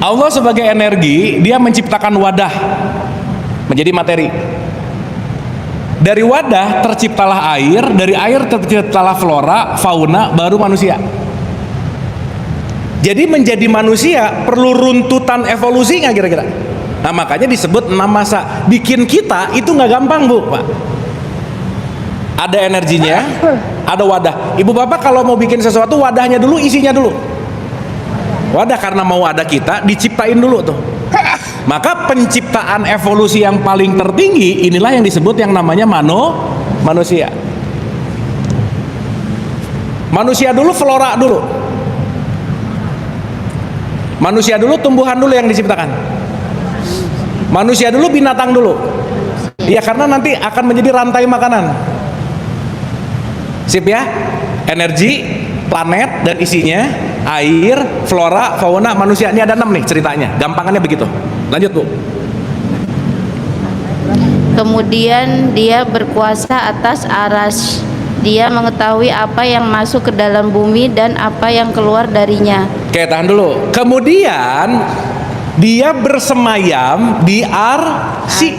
Allah sebagai energi, dia menciptakan wadah menjadi materi. Dari wadah terciptalah air, dari air terciptalah flora, fauna, baru manusia. Jadi menjadi manusia perlu runtutan evolusi nggak kira-kira? Nah makanya disebut 6 masa. Bikin kita itu nggak gampang, Bu, Pak. Ada energinya, ada wadah. Ibu bapak kalau mau bikin sesuatu, wadahnya dulu, isinya dulu. Wadah, karena mau ada kita, diciptain dulu tuh. Maka penciptaan evolusi yang paling tertinggi, inilah yang disebut yang namanya manusia. Manusia dulu, flora dulu. Manusia dulu, tumbuhan dulu yang diciptakan. Manusia dulu, binatang dulu. Ya, karena nanti akan menjadi rantai makanan. Sip ya? Energi, planet dan isinya, air, flora, fauna, manusia. Ini ada 6 nih ceritanya. Gampangannya begitu. Lanjut, Bu. Kemudian dia berkuasa atas aras. Dia mengetahui apa yang masuk ke dalam bumi dan apa yang keluar darinya. Oke, tahan dulu. Kemudian dia bersemayam di arsy.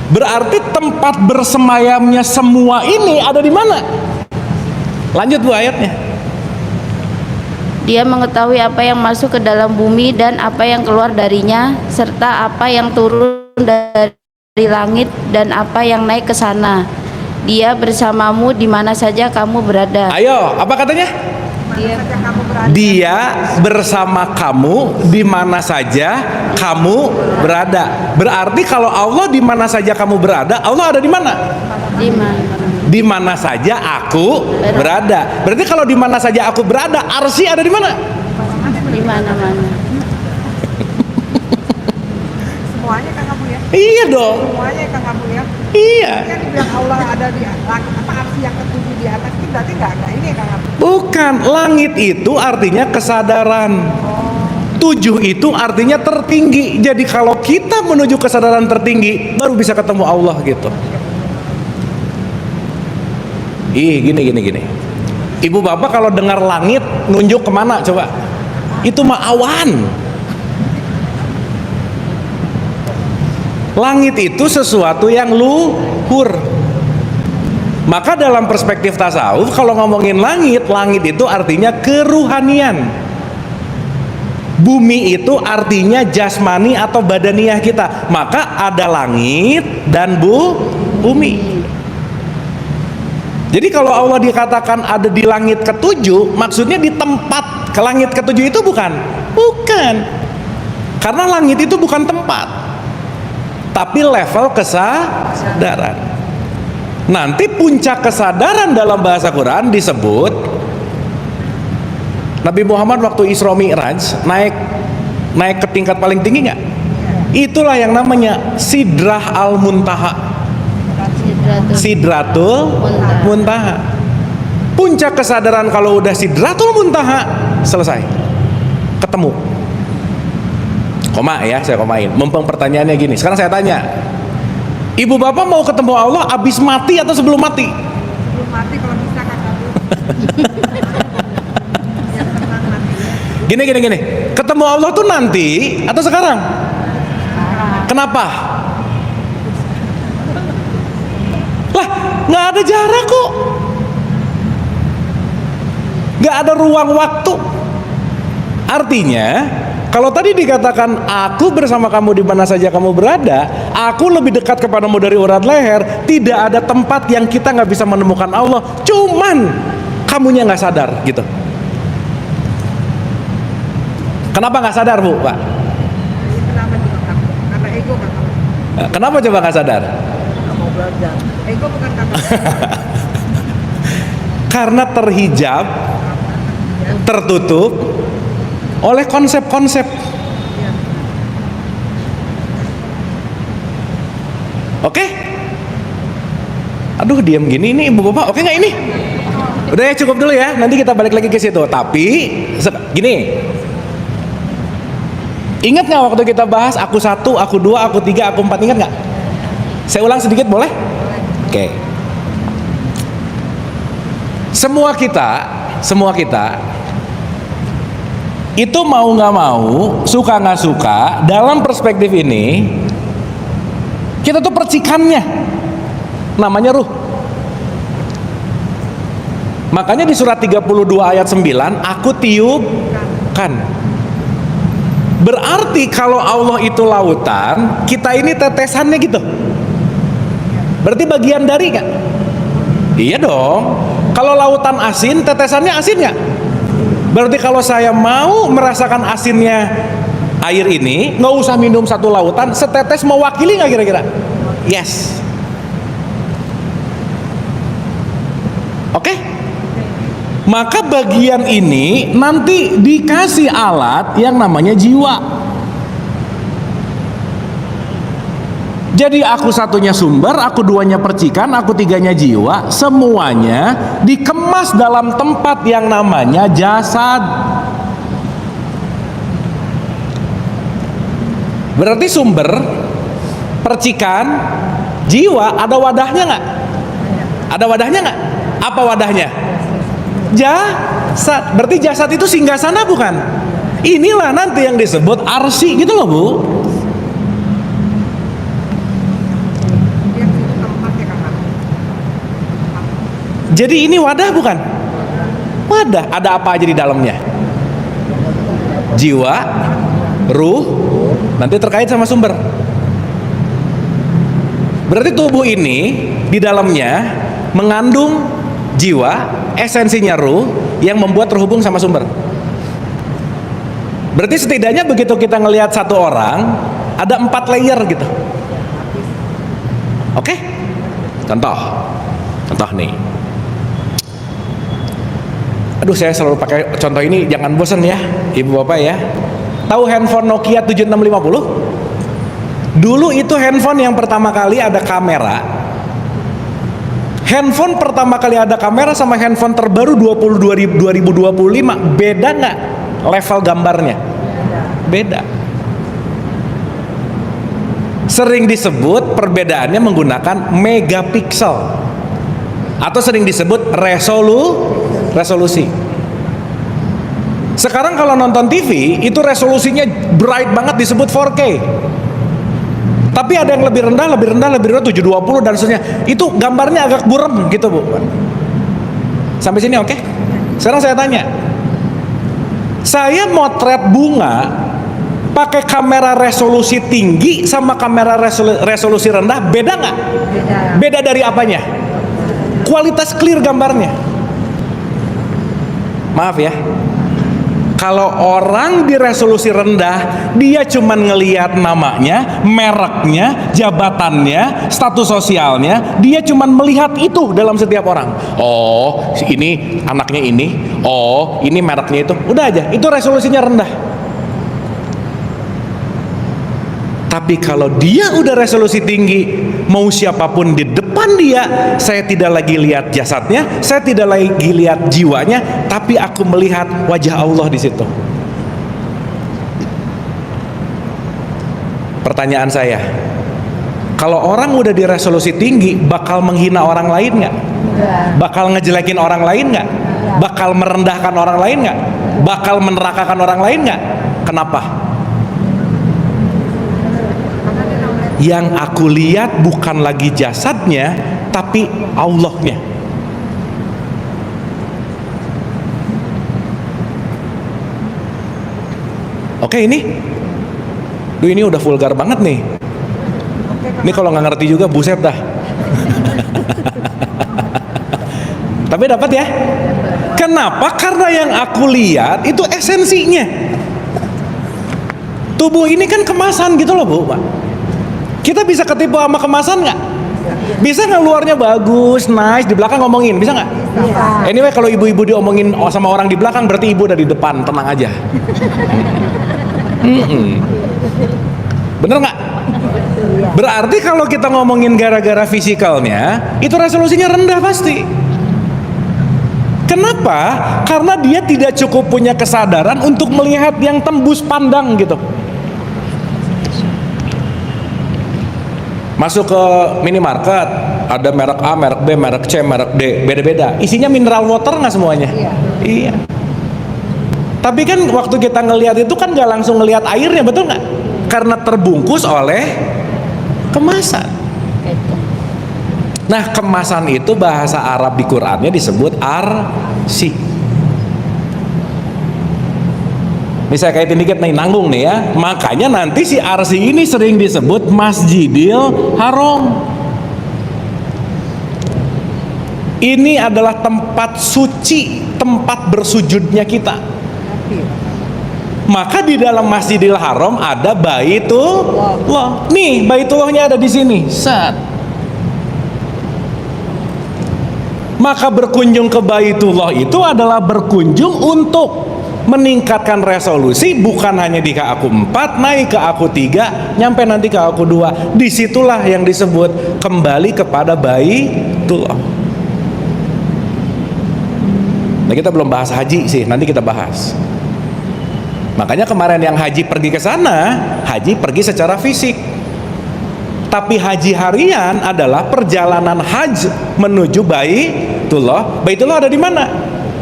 Berarti tempat bersemayamnya semua ini ada di mana? Lanjut, Bu, ayatnya. Dia mengetahui apa yang masuk ke dalam bumi dan apa yang keluar darinya, serta apa yang turun dari langit dan apa yang naik ke sana. Dia bersamamu di mana saja kamu berada. Ayo, apa katanya? Dia bersama kamu di mana saja kamu berada. Berarti kalau Allah di mana saja kamu berada, Allah ada di mana? Di mana? Di mana saja aku berada. Berarti kalau di mana saja aku berada, arsy ada di mana? Di mana-mana. Semuanya Kang Abu ya? Iya dong. Semuanya Kang Abu ya? Iya. Yang dibilang Allah ada di langit apa arsy yang ketujuh di atas itu berarti nggak ini ya Kang Abu? Bukan, langit itu artinya kesadaran. 7 itu artinya tertinggi. Jadi kalau kita menuju kesadaran tertinggi, baru bisa ketemu Allah gitu. Gini. Ibu bapak kalau dengar langit nunjuk kemana coba? Itu mah awan. Langit itu sesuatu yang luhur. Maka dalam perspektif tasawuf, kalau ngomongin langit, langit itu artinya keruhanian. Bumi itu artinya jasmani atau badaniah kita. Maka ada langit dan bumi. Jadi kalau Allah dikatakan ada di langit ketujuh, maksudnya di tempat ke langit ketujuh itu bukan? Bukan. Karena langit itu bukan tempat, tapi level kesadaran. Nanti puncak kesadaran dalam bahasa Quran disebut Nabi Muhammad waktu Isra Mi'raj naik ke tingkat paling tinggi nggak? Itulah yang namanya Sidrah al-Muntaha. Sidratul Muntaha. Puncak kesadaran kalau udah Sidratul Muntaha, selesai. Ketemu. Koma ya, saya komain. Mumpung pertanyaannya gini. Sekarang saya tanya. Ibu bapak mau ketemu Allah abis mati atau sebelum mati? Sebelum mati kalau bisa Kang Abu. Biar tenang nanti. Gini. Ketemu Allah tuh nanti atau sekarang? Kenapa? Lah, nggak ada jarak kok. Nggak ada ruang waktu. Artinya, kalau tadi dikatakan aku bersama kamu di mana saja kamu berada, aku lebih dekat kepadamu dari urat leher, tidak ada tempat yang kita nggak bisa menemukan Allah, cuman kamunya nggak sadar gitu. Kenapa nggak sadar, Bu, Pak? Kenapa juga kamu? Karena ego kan kamu. Kenapa coba nggak sadar? Nggak mau belajar. Ego bukan kata. Karena terhijab, tertutup oleh konsep-konsep. Oke? Aduh, diam gini ini ibu bapak, oke nggak ini? Udah ya, cukup dulu ya, nanti kita balik lagi ke situ. Tapi gini, ingat nggak waktu kita bahas aku 1, aku 2, aku 3, aku 4, ingat nggak? Saya ulang sedikit boleh? Oke. Semua kita itu mau nggak mau, suka nggak suka, dalam perspektif ini kita tuh percikannya namanya ruh. Makanya di surat 32 ayat 9, aku tiupkan. Berarti kalau Allah itu lautan, kita ini tetesannya gitu. Berarti bagian dari nggak? Iya dong. Kalau lautan asin, tetesannya asin nggak? Berarti kalau saya mau merasakan asinnya air ini, nggak usah minum satu lautan, setetes mewakili nggak kira-kira? Yes. Oke? Maka bagian ini nanti dikasih alat yang namanya jiwa. Jadi aku satunya sumber, aku duanya percikan, aku tiganya jiwa, semuanya dikemas dalam tempat yang namanya jasad. Berarti sumber, percikan, jiwa, ada wadahnya nggak? Ada wadahnya nggak? Apa wadahnya? Jasad. Berarti jasad itu singgasana bukan? Inilah nanti yang disebut arsi gitu loh, Bu. Jadi ini wadah bukan? Wadah. Ada apa aja di dalamnya? Jiwa, ruh, nanti terkait sama sumber. Berarti tubuh ini di dalamnya mengandung jiwa, esensinya ruh, yang membuat terhubung sama sumber. Berarti setidaknya begitu kita ngelihat satu orang, ada 4 layer gitu. Oke? Contoh nih. Aduh, saya selalu pakai contoh ini, jangan bosan ya ibu bapak ya. Tahu handphone Nokia 7650? Dulu itu handphone yang pertama kali ada kamera. Handphone pertama kali ada kamera sama handphone terbaru 2025 beda nggak level gambarnya? Beda. Sering disebut perbedaannya menggunakan megapiksel atau sering disebut resolusi. Sekarang kalau nonton TV itu resolusinya bright banget disebut 4K. Tapi ada yang lebih rendah 720 dan seterusnya. Itu gambarnya agak buram gitu, Bu. Sampai sini oke? Sekarang saya tanya. Saya motret bunga pakai kamera resolusi tinggi sama kamera resolusi rendah beda nggak? Beda dari apanya? Kualitas clear gambarnya. Maaf ya. Kalau orang di resolusi rendah, dia cuman ngelihat namanya, mereknya, jabatannya, status sosialnya, dia cuman melihat itu dalam setiap orang. Oh, ini anaknya ini, oh, ini mereknya itu. Udah aja, itu resolusinya rendah. Tapi kalau dia udah resolusi tinggi, mau siapapun di depan dia, saya tidak lagi lihat jasadnya, saya tidak lagi lihat jiwanya, tapi aku melihat wajah Allah di situ. Pertanyaan saya, kalau orang udah di resolusi tinggi, bakal menghina orang lain nggak? Bakal ngejelekin orang lain nggak? Bakal merendahkan orang lain nggak? Bakal menerakakan orang lain nggak? Kenapa? Yang aku lihat bukan lagi jasadnya, tapi Allahnya. Oke, ini udah vulgar banget nih. Ini kalau nggak ngerti juga buset dah. Tapi dapat ya? Kenapa? Karena yang aku lihat itu esensinya. Tubuh ini kan kemasan gitu loh Bu, Pak. Kita bisa ketipu sama kemasan nggak? Bisa nggak luarnya bagus, nice, di belakang ngomongin, bisa nggak? Anyway, kalau ibu-ibu diomongin sama orang di belakang, berarti ibu udah di depan, tenang aja. Bener nggak? Berarti kalau kita ngomongin gara-gara fisikalnya, itu resolusinya rendah pasti. Kenapa? Karena dia tidak cukup punya kesadaran untuk melihat yang tembus pandang gitu. Masuk ke minimarket, ada merek A, merek B, merek C, merek D, beda-beda. Isinya mineral water nggak semuanya? Iya. Tapi kan waktu kita ngelihat itu kan nggak langsung ngelihat airnya, betul nggak? Karena terbungkus oleh kemasan. Nah, kemasan itu bahasa Arab di Qur'annya disebut arsi. Misalnya kaitin dikit nih, nanggung nih ya. Makanya nanti si arsi ini sering disebut Masjidil Haram. Ini adalah tempat suci, tempat bersujudnya kita. Maka di dalam Masjidil Haram ada Baitullah. Nih, Baitullahnya ada di sini. Set. Maka berkunjung ke Baitullah itu adalah berkunjung untuk meningkatkan resolusi, bukan hanya di aku 4, naik ke aku 3, nyampe nanti ke aku 2. Disitulah yang disebut kembali kepada Baitullah. Nah, kita belum bahas haji sih, nanti kita bahas. Makanya kemarin yang haji pergi ke sana, haji pergi secara fisik. Tapi haji harian adalah perjalanan haji menuju Baitullah. Baitullah ada di mana?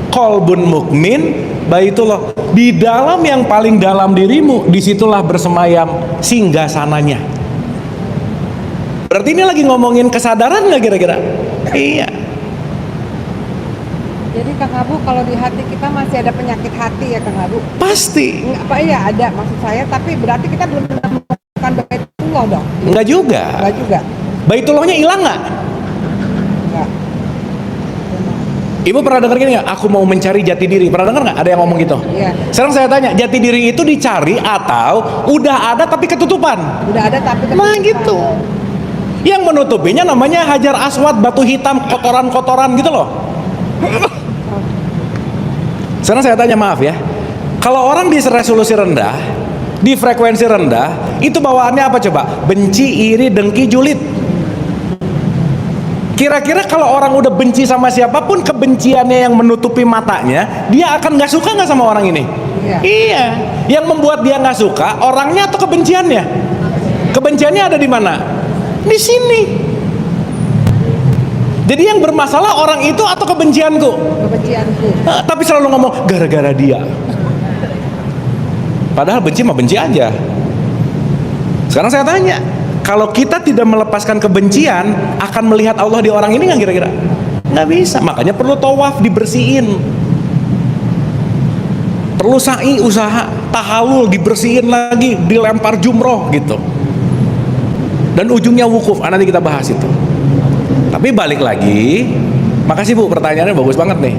Qalbun mukmin Baitullah. Di dalam yang paling dalam dirimu, disitulah bersemayam singgasananya. Berarti ini lagi ngomongin kesadaran nggak kira-kira? Iya. Jadi Kang Abu, kalau di hati kita masih ada penyakit hati ya Kang Abu? Pasti. Apa iya ada maksud saya, tapi berarti kita belum menemukan Baitullah dong? Enggak juga. Enggak juga. Baitullahnya hilang nggak? Enggak. Ibu pernah dengar gini nggak? Aku mau mencari jati diri. Pernah dengar nggak? Ada yang ngomong gitu? Iya. Sekarang saya tanya, jati diri itu dicari atau udah ada tapi ketutupan? Udah ada tapi Nah gitu. Yang menutupinya namanya hajar aswad, batu hitam, kotoran-kotoran gitu loh. Sekarang saya tanya, maaf ya, kalau orang di resolusi rendah, di frekuensi rendah, itu bawaannya apa coba? Benci, iri, dengki, julid. Kira-kira kalau orang udah benci sama siapapun, kebenciannya yang menutupi matanya, dia akan nggak suka nggak sama orang ini? Iya. Yang membuat dia nggak suka orangnya atau kebenciannya? Kebenciannya ada di mana? Di sini. Jadi yang bermasalah orang itu atau kebencianku? Kebencianku. Tapi selalu ngomong gara-gara dia. Padahal benci mah benci aja. Sekarang saya tanya, kalau kita tidak melepaskan kebencian, akan melihat Allah di orang ini nggak kira-kira? Nggak bisa. Makanya perlu tawaf, dibersihin. Perlu sa'i, usaha, tahallul, dibersihin lagi, dilempar jumroh gitu. Dan ujungnya wukuf. Nanti kita bahas itu. Tapi balik lagi, makasih Bu, pertanyaannya bagus banget nih.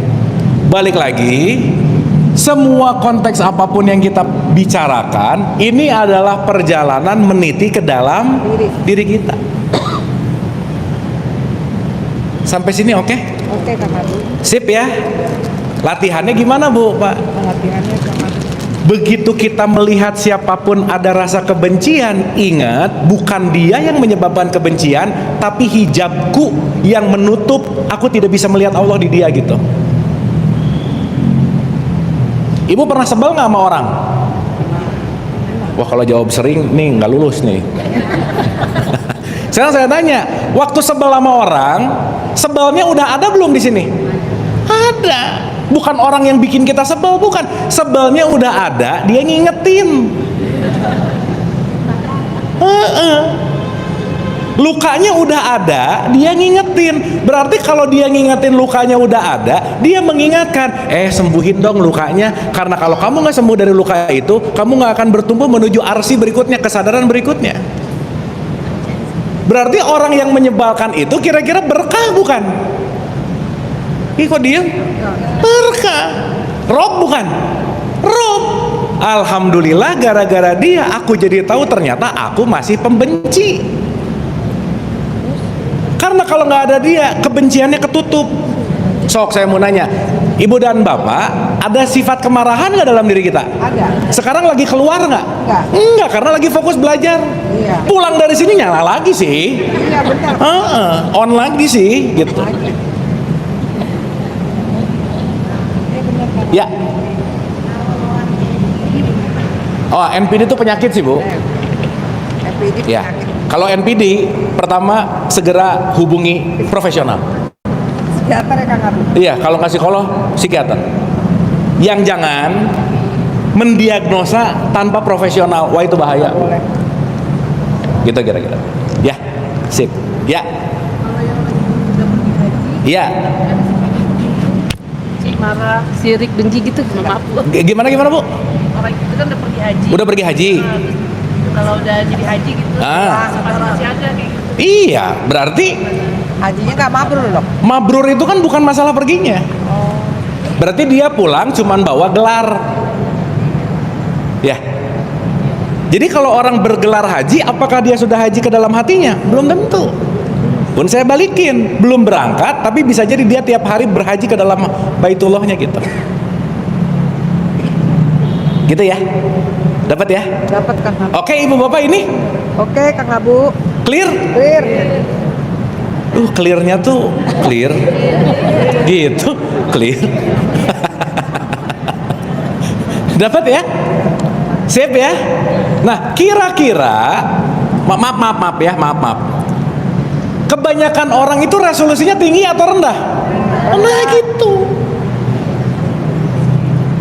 Balik lagi, semua konteks apapun yang kita bicarakan, ini adalah perjalanan meniti ke dalam diri kita. Sampai sini oke? Oke Kang Abu. Sip ya. Latihannya gimana Bu, Pak? Latihannya Kang Abu. Begitu kita melihat siapapun ada rasa kebencian, ingat, bukan dia yang menyebabkan kebencian, tapi hijabku yang menutup, aku tidak bisa melihat Allah di dia gitu. Ibu pernah sebel nggak sama orang? Wah, kalau jawab sering nih nggak lulus nih. Sekarang saya tanya, waktu sebel sama orang, sebelnya udah ada belum di sini? Ada. Bukan orang yang bikin kita sebel, bukan. Sebelnya udah ada, dia ngingetin. Lukanya udah ada, dia ngingetin. Berarti kalau dia ngingetin lukanya udah ada, dia mengingatkan, sembuhin dong lukanya. Karena kalau kamu nggak sembuh dari luka itu, kamu nggak akan bertumbuh menuju arsi berikutnya, kesadaran berikutnya. Berarti orang yang menyebalkan itu kira-kira berkah bukan? Ih, kok dia berkah? Rob bukan? Rob. Alhamdulillah, gara-gara dia aku jadi tahu ternyata aku masih pembenci. Karena kalau nggak ada dia, kebenciannya ketutup. Sok, saya mau nanya, ibu dan bapak, ada sifat kemarahan nggak dalam diri kita? Ada. Sekarang lagi keluar nggak? Enggak. Enggak, karena lagi fokus belajar. Iya. Pulang dari sini nyala lagi sih. Iya benar. On lagi sih, gitu. Ya. Oh, NPD itu penyakit sih, Bu. NPD Ya. penyakit. Kalau NPD, pertama segera hubungi profesional. Psikiater ya Kang Abu? Iya, kalau nggak psikolog, psikiater. Yang jangan mendiagnosa tanpa profesional. Wah, itu bahaya. Boleh. Gitu kira-kira. Ya, sip. Ya. Ya. Marah, sirik, benci gitu, maaf Bu. Gimana Bu? Orang itu kan udah pergi haji. Udah pergi haji. Nah, terus kalau udah jadi haji gitu, masih ada kayak gitu. Iya, berarti Hajinya nggak mabrur loh. mabrur itu kan bukan masalah perginya. Berarti dia pulang cuman bawa gelar. Ya. Jadi kalau orang bergelar haji, apakah dia sudah haji ke dalam hatinya? Belum tentu. Pun saya balikin, belum berangkat, tapi bisa jadi dia tiap hari berhaji ke dalam Baitullahnya gitu. Gitu ya? Dapat ya? Dapat Kang Abu. Oke, Ibu Bapak ini Oke Kang Abu. clear? Clear. Clearnya tuh clear. Gitu, clear. Dapat ya? Sip ya? Nah, kira-kira maaf ya. Kebanyakan orang itu resolusinya tinggi atau rendah? Nah gitu.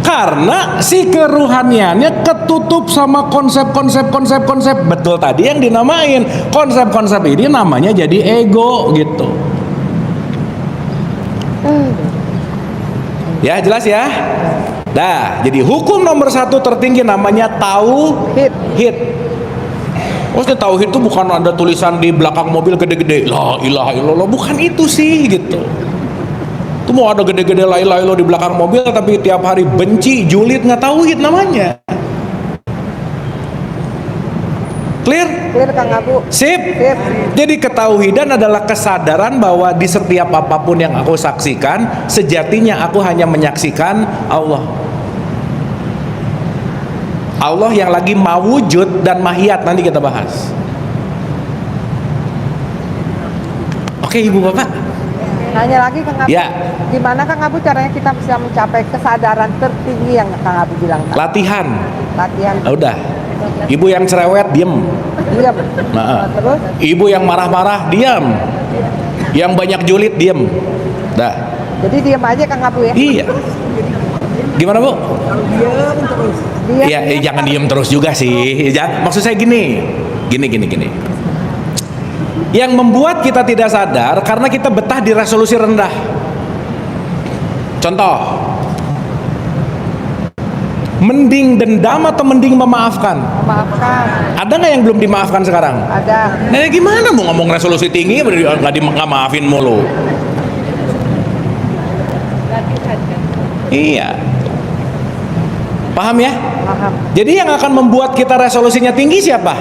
Karena si keruhaniannya ketutup sama konsep-konsep. Betul tadi yang dinamain. Konsep-konsep ini namanya jadi ego gitu. Ya, jelas ya? Nah, jadi hukum nomor 1 tertinggi namanya tauhid. Maksudnya tauhid itu bukan ada tulisan di belakang mobil gede-gede la ilaha illallah, bukan itu sih gitu. Itu mau ada gede-gede la ilaha illallah di belakang mobil tapi tiap hari benci, julid, nggak tauhid namanya. Clear? Clear Kang Abu. Sip. Sip. Jadi ketauhidan adalah kesadaran bahwa di setiap apapun yang aku saksikan, sejatinya aku hanya menyaksikan Allah. Allah yang lagi mawujud dan mahiyat, nanti kita bahas. Oke, Ibu Bapak. Nanya lagi Kang Abu. Ya. Gimana Kang Abu caranya kita bisa mencapai kesadaran tertinggi yang Kang Abu bilang tadi? Latihan. Latihan. Udah. Ibu yang cerewet diem. Iya. Nah, Terus? ibu yang marah-marah diam. Yang banyak julid diem. Dah. Jadi diam aja Kang Abu ya? Iya. Gimana Bu? Diam terus. Diam. Iya, jangan diem terus juga sih. Maksud saya gini. Yang membuat kita tidak sadar karena kita betah di resolusi rendah. Contoh, mending dendam atau mending memaafkan? Maafkan. Ada nggak yang belum dimaafkan sekarang? Ada. Nah, gimana mau ngomong resolusi tinggi nggak maafin mulu? Iya. Paham ya? Paham. Jadi yang akan membuat kita resolusinya tinggi siapa?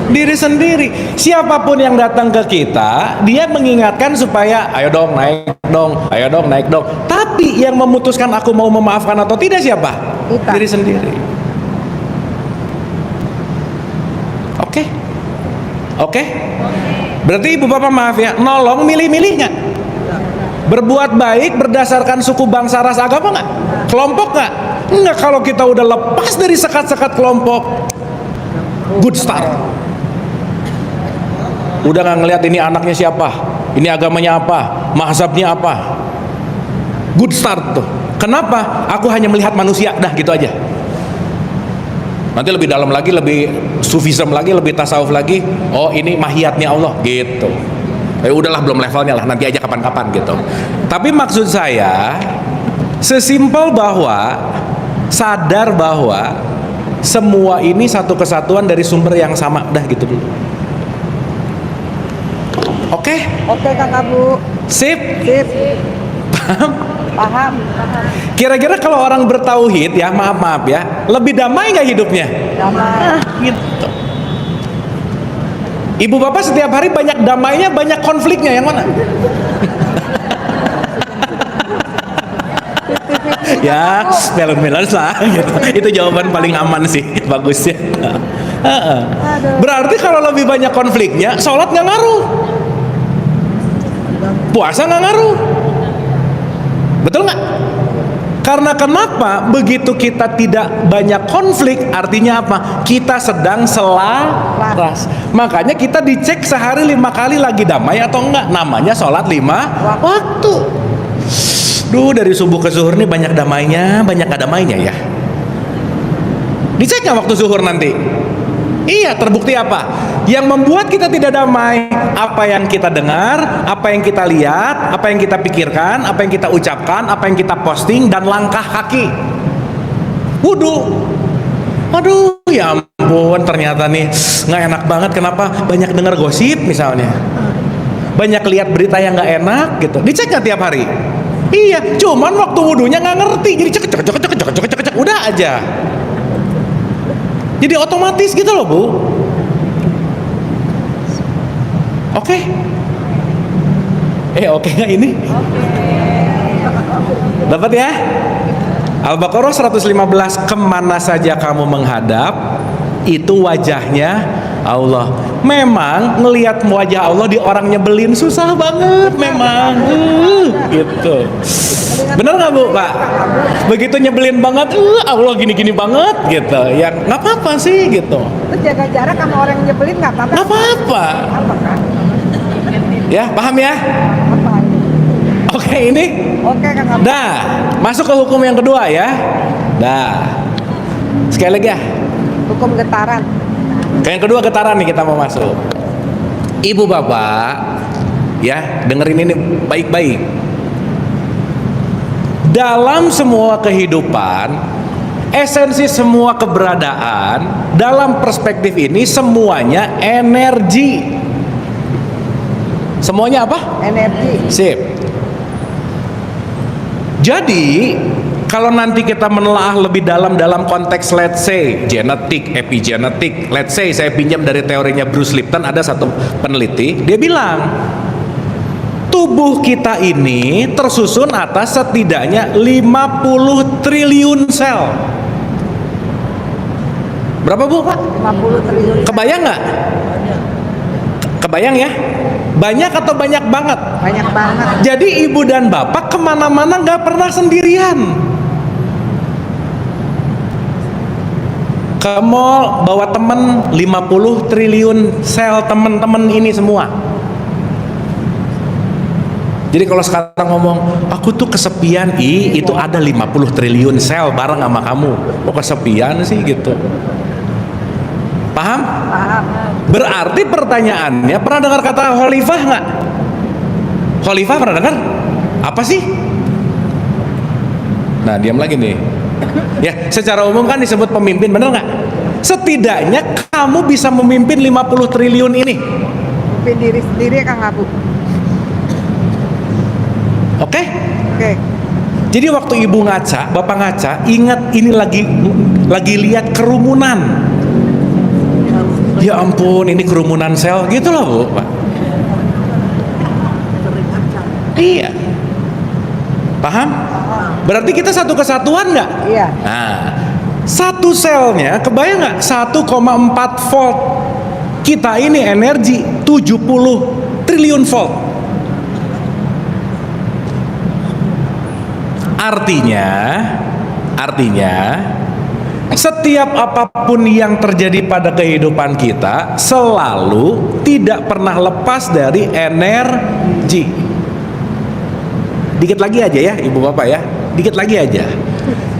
Diri sendiri. Siapapun yang datang ke kita, dia mengingatkan supaya ayo dong naik dong. Tapi yang memutuskan aku mau memaafkan atau tidak siapa? Kita. Diri sendiri. Oke? Berarti Ibu Bapak maaf ya, nolong milih-milih nggak? Berbuat baik berdasarkan suku, bangsa, ras, agama nggak? Kelompok nggak? Nggak. Kalau kita udah lepas dari sekat-sekat kelompok, good start. Udah nggak ngelihat ini anaknya siapa, ini agamanya apa, mazhabnya apa. good start tuh. Kenapa? Aku hanya melihat manusia, dah gitu aja. Nanti lebih dalam lagi, lebih sufism lagi, lebih tasawuf lagi. Oh ini mahiyatnya Allah gitu. Udahlah belum levelnya lah, nanti aja kapan-kapan gitu. Tapi maksud saya sesimpel bahwa sadar bahwa semua ini satu kesatuan dari sumber yang sama, dah gitu dulu. Oke? Oke Kang Abu. Sip? Sip. Paham? Paham. Kira-kira kalau orang bertauhid ya, maaf ya, lebih damai nggak hidupnya? Damai. Gitu. Ibu bapak setiap hari banyak damainya, banyak konfliknya, yang mana? Ya, balance lah gitu. Itu jawaban paling aman sih, bagusnya. Berarti kalau lebih banyak konfliknya, sholat nggak ngaruh, puasa nggak ngaruh, betul nggak? Karena kenapa? Begitu kita tidak banyak konflik, artinya apa? Kita sedang selaras. Makanya kita dicek sehari 5 kali lagi damai atau enggak. Namanya sholat 5 waktu. Duh, dari subuh ke zuhur nih banyak damainya, banyak gak damainya ya. Dicek nggak waktu zuhur nanti? Iya, terbukti apa? Yang membuat kita tidak damai, apa yang kita dengar, apa yang kita lihat, apa yang kita pikirkan, apa yang kita ucapkan, apa yang kita posting, dan langkah kaki. Wudhu. Aduh, ya ampun, ternyata nih nggak enak banget. Kenapa? Banyak dengar gosip misalnya, banyak lihat berita yang nggak enak gitu. Dicek nggak tiap hari? Iya, cuman waktu wudhunya nggak ngerti, jadi cek, udah aja. Jadi otomatis gitu loh Bu. Oke? Oke nggak ini? Dapat ya? Al-Baqarah 115, kemana saja kamu menghadap, itu wajahnya Allah. Memang ngelihat wajah Allah di orang nyebelin susah banget memang. Gitu. Bener nggak Bu, Pak? Begitu nyebelin banget, Allah gini-gini banget gitu. Ya nggak apa-apa sih gitu. Terus jaga jarak sama orang yang nyebelin nggak apa-apa. Nggak apa-apa. Apa kan? Ya, paham ya? Apa? Oke, ini. Oke Kang Abu. Dah, masuk ke hukum yang kedua ya. Dah. Sekali lagi ya. Hukum getaran. Yang kedua getaran nih kita mau masuk. Ibu bapak, ya dengerin ini baik-baik. Dalam semua kehidupan, esensi semua keberadaan, dalam perspektif ini semuanya energi. Semuanya apa? Energi. Sip. Jadi kalau nanti kita menelaah lebih dalam konteks let's say genetik, epigenetik, let's say saya pinjam dari teorinya Bruce Lipton, ada satu peneliti, dia bilang tubuh kita ini tersusun atas setidaknya 50 triliun sel. Berapa Bu Pak? 50 triliun. Kebayang nggak? Kebayang ya? Banyak atau banyak banget? Banyak banget. Jadi ibu dan bapak kemana-mana nggak pernah sendirian. Ke mall bawa temen 50 triliun sel temen-temen ini semua. Jadi kalau sekarang ngomong aku tuh kesepian, itu ada 50 triliun sel bareng sama kamu. Kok kesepian sih gitu? Paham? Paham. Berarti pertanyaannya, pernah dengar kata khalifah nggak? Khalifah pernah dengar? Apa sih? Nah, diam lagi nih. Ya, secara umum kan disebut pemimpin, bener nggak? Setidaknya kamu bisa memimpin 50 triliun ini. Memimpin diri sendiri Kang Abu. Oke? Oke. Jadi waktu ibu ngaca, bapak ngaca, ingat ini lagi lihat kerumunan. Ya ampun, ini kerumunan sel gitu loh Bu, Pak. Iya. Paham? Berarti kita satu kesatuan nggak? Iya. Nah, satu selnya, kebayang nggak? 1,4 volt. Kita ini energi 70 triliun volt. Artinya setiap apapun yang terjadi pada kehidupan kita selalu tidak pernah lepas dari energi. dikit lagi aja ya ibu bapak ya, dikit lagi aja.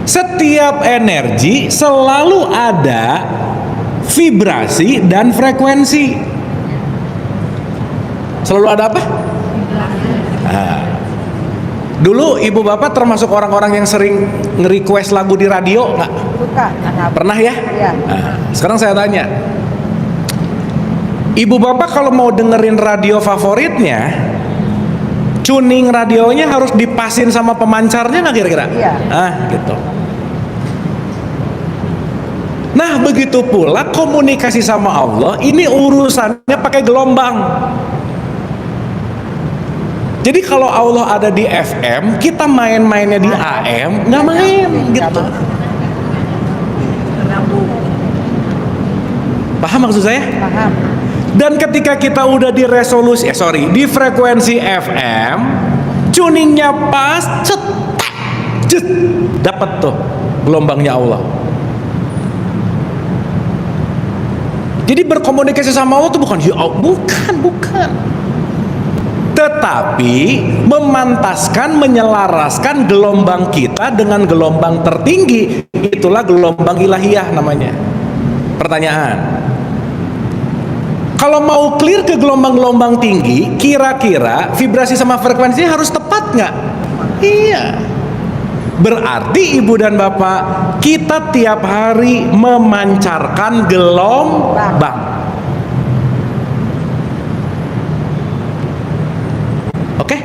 Setiap energi selalu ada vibrasi dan frekuensi. Selalu ada apa? Nah, dulu ibu bapak termasuk orang-orang yang sering nge-request lagu di radio nggak? Suka. Pernah ya? Iya. Nah, sekarang saya tanya, ibu bapak kalau mau dengerin radio favoritnya, tuning radionya harus dipasin sama pemancarnya nggak kira-kira? Iya. Gitu. Nah begitu pula komunikasi sama Allah, ini urusannya pakai gelombang. Jadi kalau Allah ada di FM, kita main-mainnya di AM, nggak main gitu. Paham maksud saya? Paham. Dan ketika kita udah di resolusi, di frekuensi FM, tuningnya pas, dapat tuh gelombangnya Allah. Jadi berkomunikasi sama Allah tuh bukan bukan. Tetapi memantaskan, menyelaraskan gelombang kita dengan gelombang tertinggi. Itulah gelombang ilahiyah namanya. Pertanyaan, kalau mau clear ke gelombang-gelombang tinggi, kira-kira vibrasi sama frekuensinya harus tepat nggak? Iya. Berarti ibu dan bapak, kita tiap hari memancarkan gelombang. Oke?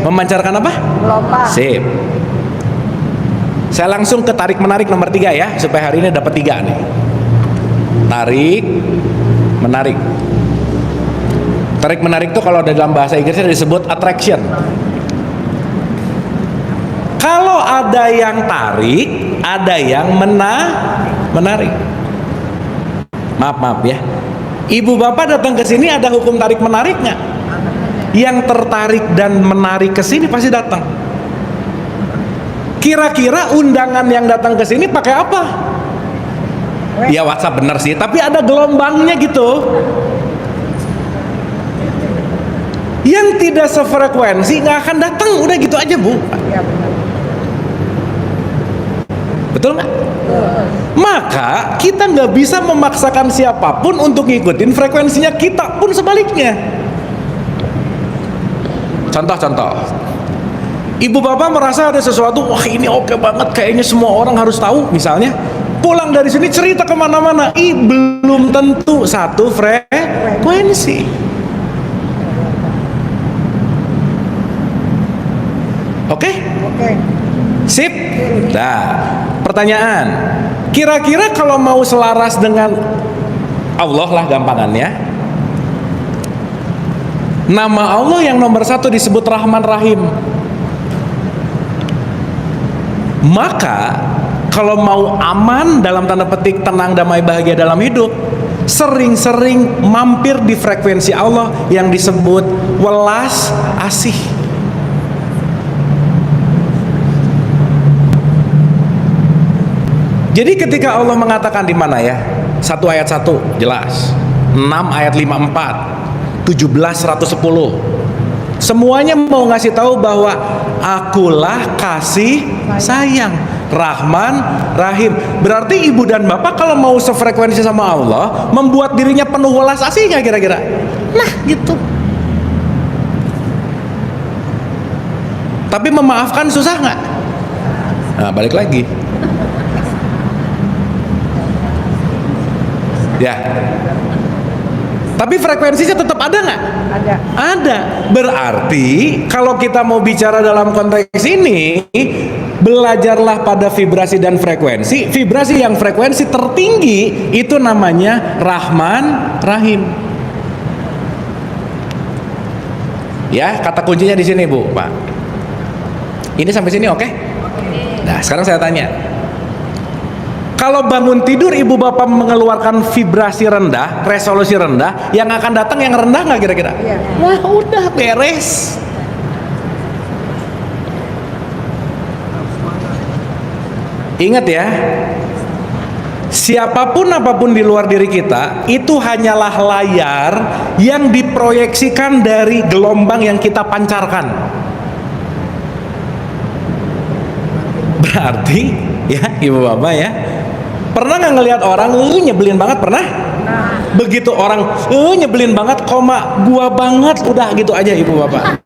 Memancarkan apa? Gelombang. Sip. Saya langsung ke tarik menarik nomor 3 ya, supaya hari ini dapat 3 nih. Tarik, menarik. Tarik menarik itu kalau dalam bahasa Inggrisnya disebut attraction. Kalau ada yang tarik, ada yang menarik. Maaf ya. Ibu bapak datang ke sini ada hukum tarik menarik nggak? Yang tertarik dan menarik ke sini pasti datang. Kira-kira undangan yang datang ke sini pakai apa? Ya WhatsApp bener sih, tapi ada gelombangnya gitu. Yang tidak sefrekuensi nggak akan datang, udah gitu aja bu. Betul nggak? Maka kita nggak bisa memaksakan siapapun untuk ngikutin frekuensinya, kita pun sebaliknya. Contoh, ibu bapak merasa ada sesuatu, wah ini oke banget, kayaknya semua orang harus tahu. Misalnya, pulang dari sini cerita kemana-mana, belum tentu satu frekuensi. Oke? Sip. Nah, pertanyaan, kira-kira kalau mau selaras dengan Allah lah gampangannya, nama Allah yang nomor 1 disebut Rahman Rahim. Maka kalau mau aman dalam tanda petik, tenang, damai, bahagia dalam hidup, sering-sering mampir di frekuensi Allah yang disebut welas asih. Jadi ketika Allah mengatakan di mana ya? 1 ayat 1 jelas, 6 ayat 54, 17 110. Semuanya mau ngasih tahu bahwa akulah kasih sayang, Rahman Rahim. Berarti ibu dan bapak kalau mau sefrekuensi sama Allah, membuat dirinya penuh welas asih nggak kira-kira? Nah gitu. Tapi memaafkan susah nggak? Nah balik lagi. Ya. Tapi frekuensinya tetap ada nggak? Ada. Berarti kalau kita mau bicara dalam konteks ini, belajarlah pada vibrasi dan frekuensi. Vibrasi yang frekuensi tertinggi itu namanya Rahman Rahim. Ya, kata kuncinya di sini, Bu, Pak. Ini sampai sini oke? Nah, sekarang saya tanya. Kalau bangun tidur ibu bapak mengeluarkan vibrasi rendah, resolusi rendah, yang akan datang yang rendah nggak kira-kira? Iya. Wah udah beres. Ingat ya, siapapun apapun di luar diri kita itu hanyalah layar yang diproyeksikan dari gelombang yang kita pancarkan. Berarti ya ibu bapak ya, pernah nggak ngelihat orang nyebelin banget? Pernah? Begitu orang nyebelin banget, koma gua banget, udah gitu aja ibu bapak.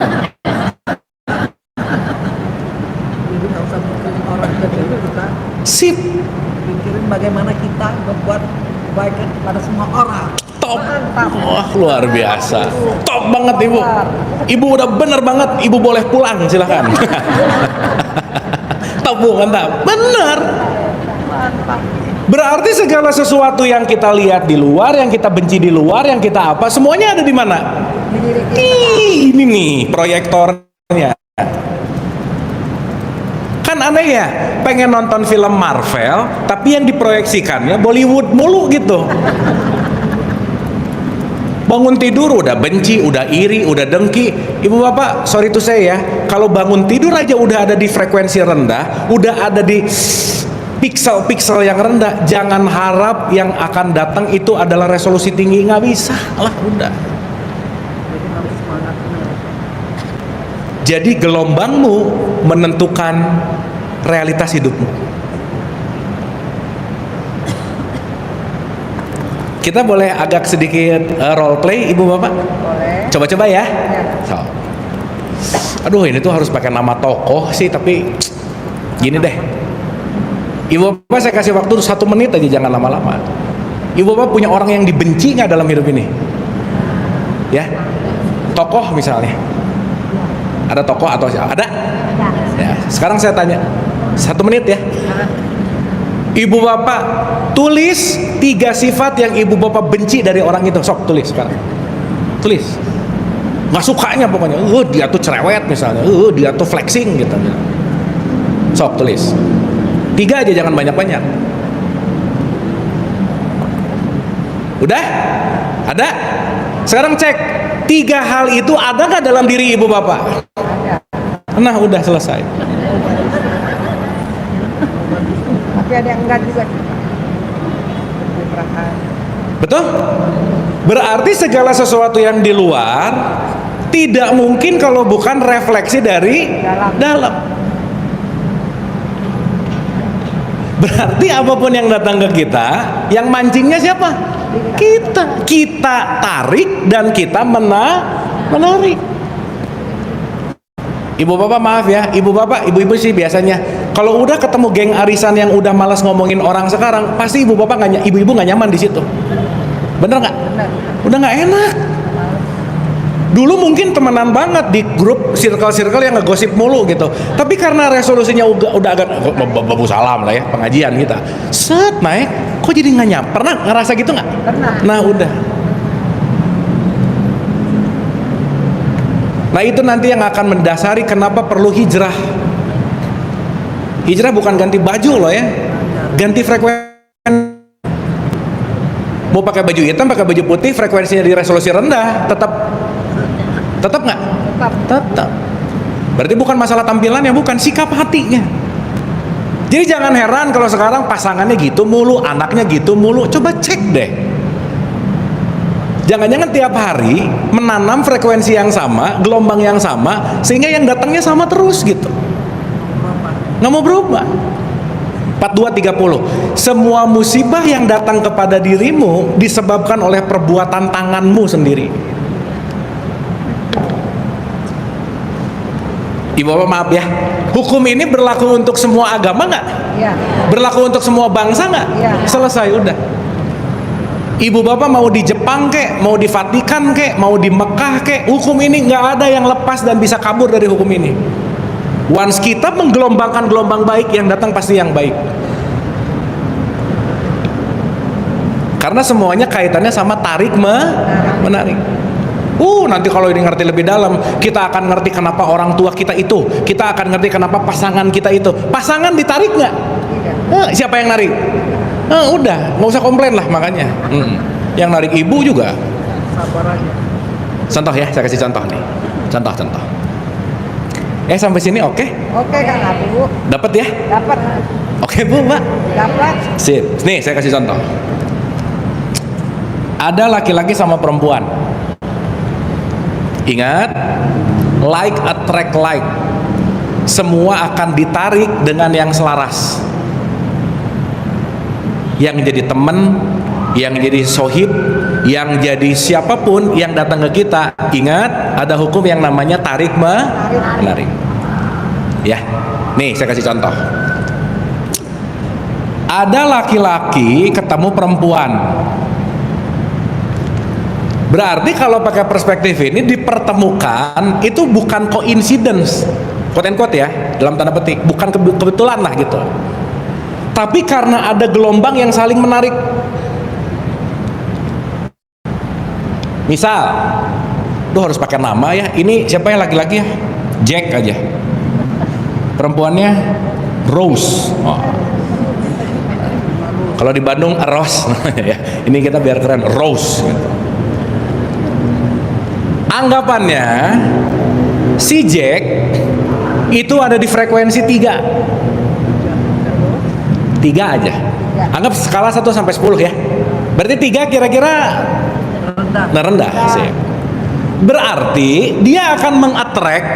Jadi nggak usah mikirin orang kedua, kita Sip, pikirin bagaimana kita membuat kebaikan pada semua orang. top. Wah luar biasa, top banget ibu. Ibu udah bener banget, ibu boleh pulang silahkan. Top bu, mantap, bener. Berarti segala sesuatu yang kita lihat di luar, yang kita benci di luar, yang kita apa, semuanya ada di mana? Ini nih proyektornya. Kan aneh ya, pengen nonton film Marvel, tapi yang diproyeksikannya Bollywood mulu gitu. Bangun tidur udah benci, udah iri, udah dengki. Ibu bapak, sorry to say ya, kalau bangun tidur aja udah ada di frekuensi rendah, udah ada di piksel-piksel yang rendah. Jangan harap yang akan datang itu adalah resolusi tinggi, nggak bisa lah, udah. Jadi harus semangat benar. Jadi gelombangmu menentukan realitas hidupmu. Kita boleh agak sedikit role play ibu bapak? Boleh. Coba-coba ya. Ya. So. Aduh ini tuh harus pakai nama tokoh sih, tapi gini deh. Ibu bapak saya kasih waktu 1 menit aja, jangan lama-lama. Ibu bapak punya orang yang dibenci nggak dalam hidup ini? Ya, tokoh misalnya. Ada tokoh atau siapa? Ada? Ya. Sekarang saya tanya, 1 menit ya. Ibu bapak tulis 3 sifat yang ibu bapak benci dari orang itu. Sok tulis sekarang. Tulis. Nggak sukanya pokoknya. Dia tuh cerewet misalnya. Dia tuh flexing gitu. Sok tulis. 3 aja, jangan banyak-banyak. Udah? Ada? Sekarang cek 3 hal itu ada nggak dalam diri ibu bapak? Nah udah selesai. Tapi ada yang enggak juga. Betul? Berarti segala sesuatu yang di luar tidak mungkin kalau bukan refleksi dari dalam. Berarti apapun yang datang ke kita, yang mancingnya siapa? Kita. Kita tarik dan kita menarik. Ibu bapak maaf ya, ibu bapak, ibu-ibu sih biasanya kalau udah ketemu geng arisan yang udah malas ngomongin orang sekarang, pasti ibu bapak nggak, ibu-ibu nggak nyaman di situ. Bener nggak? Udah nggak enak. Dulu mungkin temenan banget di grup circle-circle yang ngegosip mulu gitu. Tapi karena resolusinya udah agak babu salam lah ya, pengajian kita. Set naik, kok jadi nggak nyampe? Pernah ngerasa gitu nggak? Pernah. Nah udah. Nah itu nanti yang akan mendasari kenapa perlu hijrah. Hijrah bukan ganti baju loh ya, ganti frekuensi. Mau pakai baju hitam, pakai baju putih, frekuensinya di resolusi rendah, tetap nggak? Tetap. Berarti bukan masalah tampilannya, bukan sikap hatinya. Jadi jangan heran kalau sekarang pasangannya gitu mulu, anaknya gitu mulu. Coba cek deh. Jangan-jangan tiap hari menanam frekuensi yang sama, gelombang yang sama, sehingga yang datangnya sama terus gitu. Nggak mau berubah. 4230. Semua musibah yang datang kepada dirimu disebabkan oleh perbuatan tanganmu sendiri. Ibu bapak maaf ya, hukum ini berlaku untuk semua agama nggak? Iya. Berlaku untuk semua bangsa nggak? Iya. Selesai udah. Ibu bapak mau di Jepang kek, mau di Vatikan kek, mau di Mekah kek, hukum ini nggak ada yang lepas dan bisa kabur dari hukum ini. Once kita menggelombangkan gelombang baik, yang datang pasti yang baik. Karena semuanya kaitannya sama tarik menarik. Nanti kalau ini ngerti lebih dalam, kita akan ngerti kenapa orang tua kita itu, kita akan ngerti kenapa pasangan kita itu. Pasangan ditarik nggak? Siapa yang narik? Udah, nggak usah komplain lah makanya. Yang narik ibu juga. Sabar aja. Contoh ya, saya kasih contoh nih. Contoh. Sampai sini oke? Oke Kang Abu. Dapat ya? Dapat. Oke Bu, Mbak. Dapat. Sip. Nih, saya kasih contoh. Ada laki-laki sama perempuan. Ingat, like attract like. semua akan ditarik dengan yang selaras. Yang jadi teman, yang jadi sohib, yang jadi siapapun yang datang ke kita, ingat ada hukum yang namanya tarik menarik. Ya, nih saya kasih contoh. Ada laki-laki ketemu perempuan. Berarti kalau pakai perspektif ini dipertemukan itu bukan coincidence, quote and quote ya, dalam tanda petik, bukan kebetulan lah gitu. Tapi karena ada gelombang yang saling menarik. Misal, lu harus pakai nama ya. Ini siapa yang laki-laki ya? Jack aja. Perempuannya Rose. Oh. Kalau di Bandung Rose. Ini kita biar keren, Rose. Anggapannya si Jack itu ada di frekuensi 3 aja. Anggap skala 1 sampai 10 ya. Berarti 3 kira-kira rendah sih. Berarti dia akan mengattract,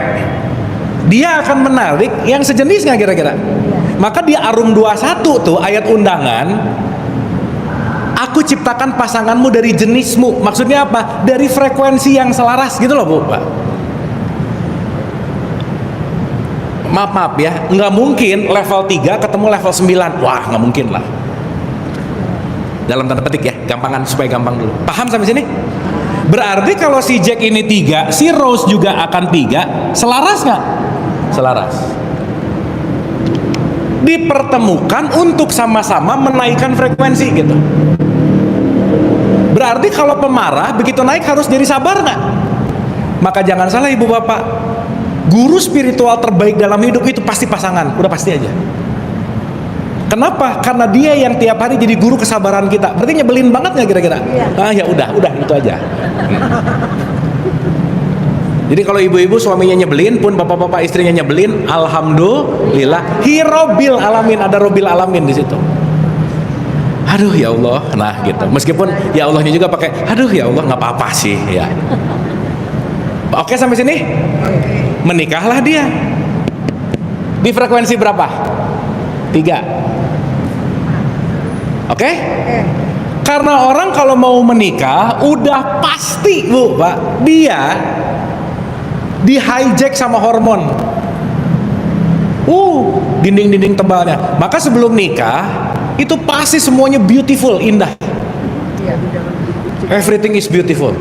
dia akan menarik yang sejenis nggak kira-kira? Maka di Arum 21 tuh ayat undangan, aku ciptakan pasanganmu dari jenismu. Maksudnya apa? Dari frekuensi yang selaras gitu loh Bu, Pak. Maaf ya, nggak mungkin level 3 ketemu level 9. Wah, nggak mungkin lah. Dalam tanda petik ya, gampangan supaya gampang dulu. Paham sampai sini? Berarti kalau si Jack ini 3, si Rose juga akan 3, selaras nggak? Selaras. Dipertemukan untuk sama-sama menaikkan frekuensi gitu. Berarti kalau pemarah begitu naik harus jadi sabar nggak? Maka jangan salah ibu bapak, guru spiritual terbaik dalam hidup itu pasti pasangan, udah pasti aja. Kenapa? Karena dia yang tiap hari jadi guru kesabaran kita. Berarti nyebelin banget nggak kira-kira? Ah ya udah itu aja. Jadi kalau ibu-ibu suaminya nyebelin pun bapak-bapak istrinya nyebelin, alhamdulillah, hirobil alamin, ada robil alamin di situ. Aduh ya Allah, nah gitu. Meskipun ya Allahnya juga pakai, aduh ya Allah nggak apa-apa sih ya. Oke sampai sini? Menikahlah dia. Di frekuensi berapa? 3. Oke? Karena orang kalau mau menikah udah pasti Bu, Pak, dia di hijack sama hormon. Dinding-dinding tebalnya. Maka sebelum nikah itu pasti semuanya beautiful, indah. Everything is beautiful.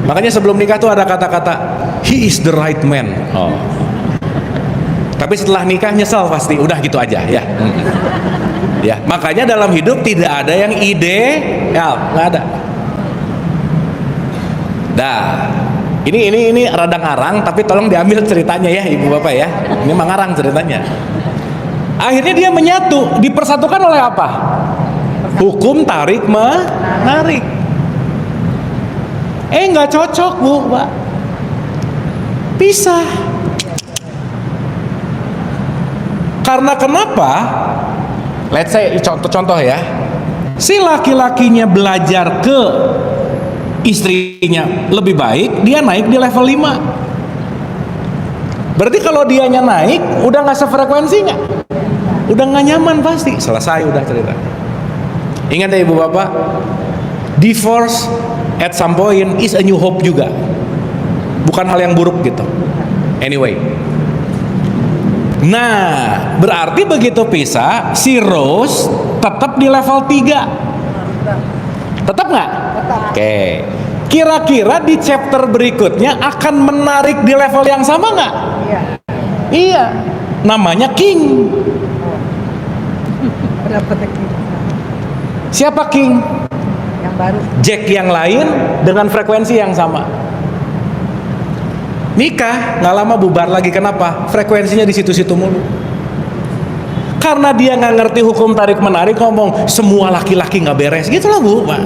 Makanya sebelum nikah tuh ada kata-kata he is the right man. Tapi setelah nikah nyesel pasti. Udah gitu aja ya. Ya, makanya dalam hidup tidak ada yang ideal, nggak ada. Ini rada ngarang, tapi tolong diambil ceritanya ya ibu bapak ya. Ini mah ngarang ceritanya. Akhirnya dia menyatu, dipersatukan oleh apa? Hukum tarik menarik. Nggak cocok Bu, Pak. Pisah. Karena kenapa? Let's say contoh ya. Si laki-lakinya belajar ke istrinya lebih baik, dia naik di level 5. Berarti kalau dianya naik, udah nggak sefrekuensi nggak? Udah nggak nyaman pasti. Selesai udah cerita. Ingat ya ibu bapak, divorce at some point is a new hope juga. Bukan hal yang buruk gitu. Anyway. Nah, berarti begitu pisah, si Rose tetap di level 3. Tetap nggak? Oke. Kira-kira di chapter berikutnya akan menarik di level yang sama nggak? Iya. Namanya King. Siapa King? Yang baru. Jack yang lain dengan frekuensi yang sama. Nikah nggak lama bubar lagi. Kenapa? Frekuensinya di situ-situ mulu. Karena dia nggak ngerti hukum tarik menarik, ngomong semua laki-laki nggak beres gitu lah Bu, Pak.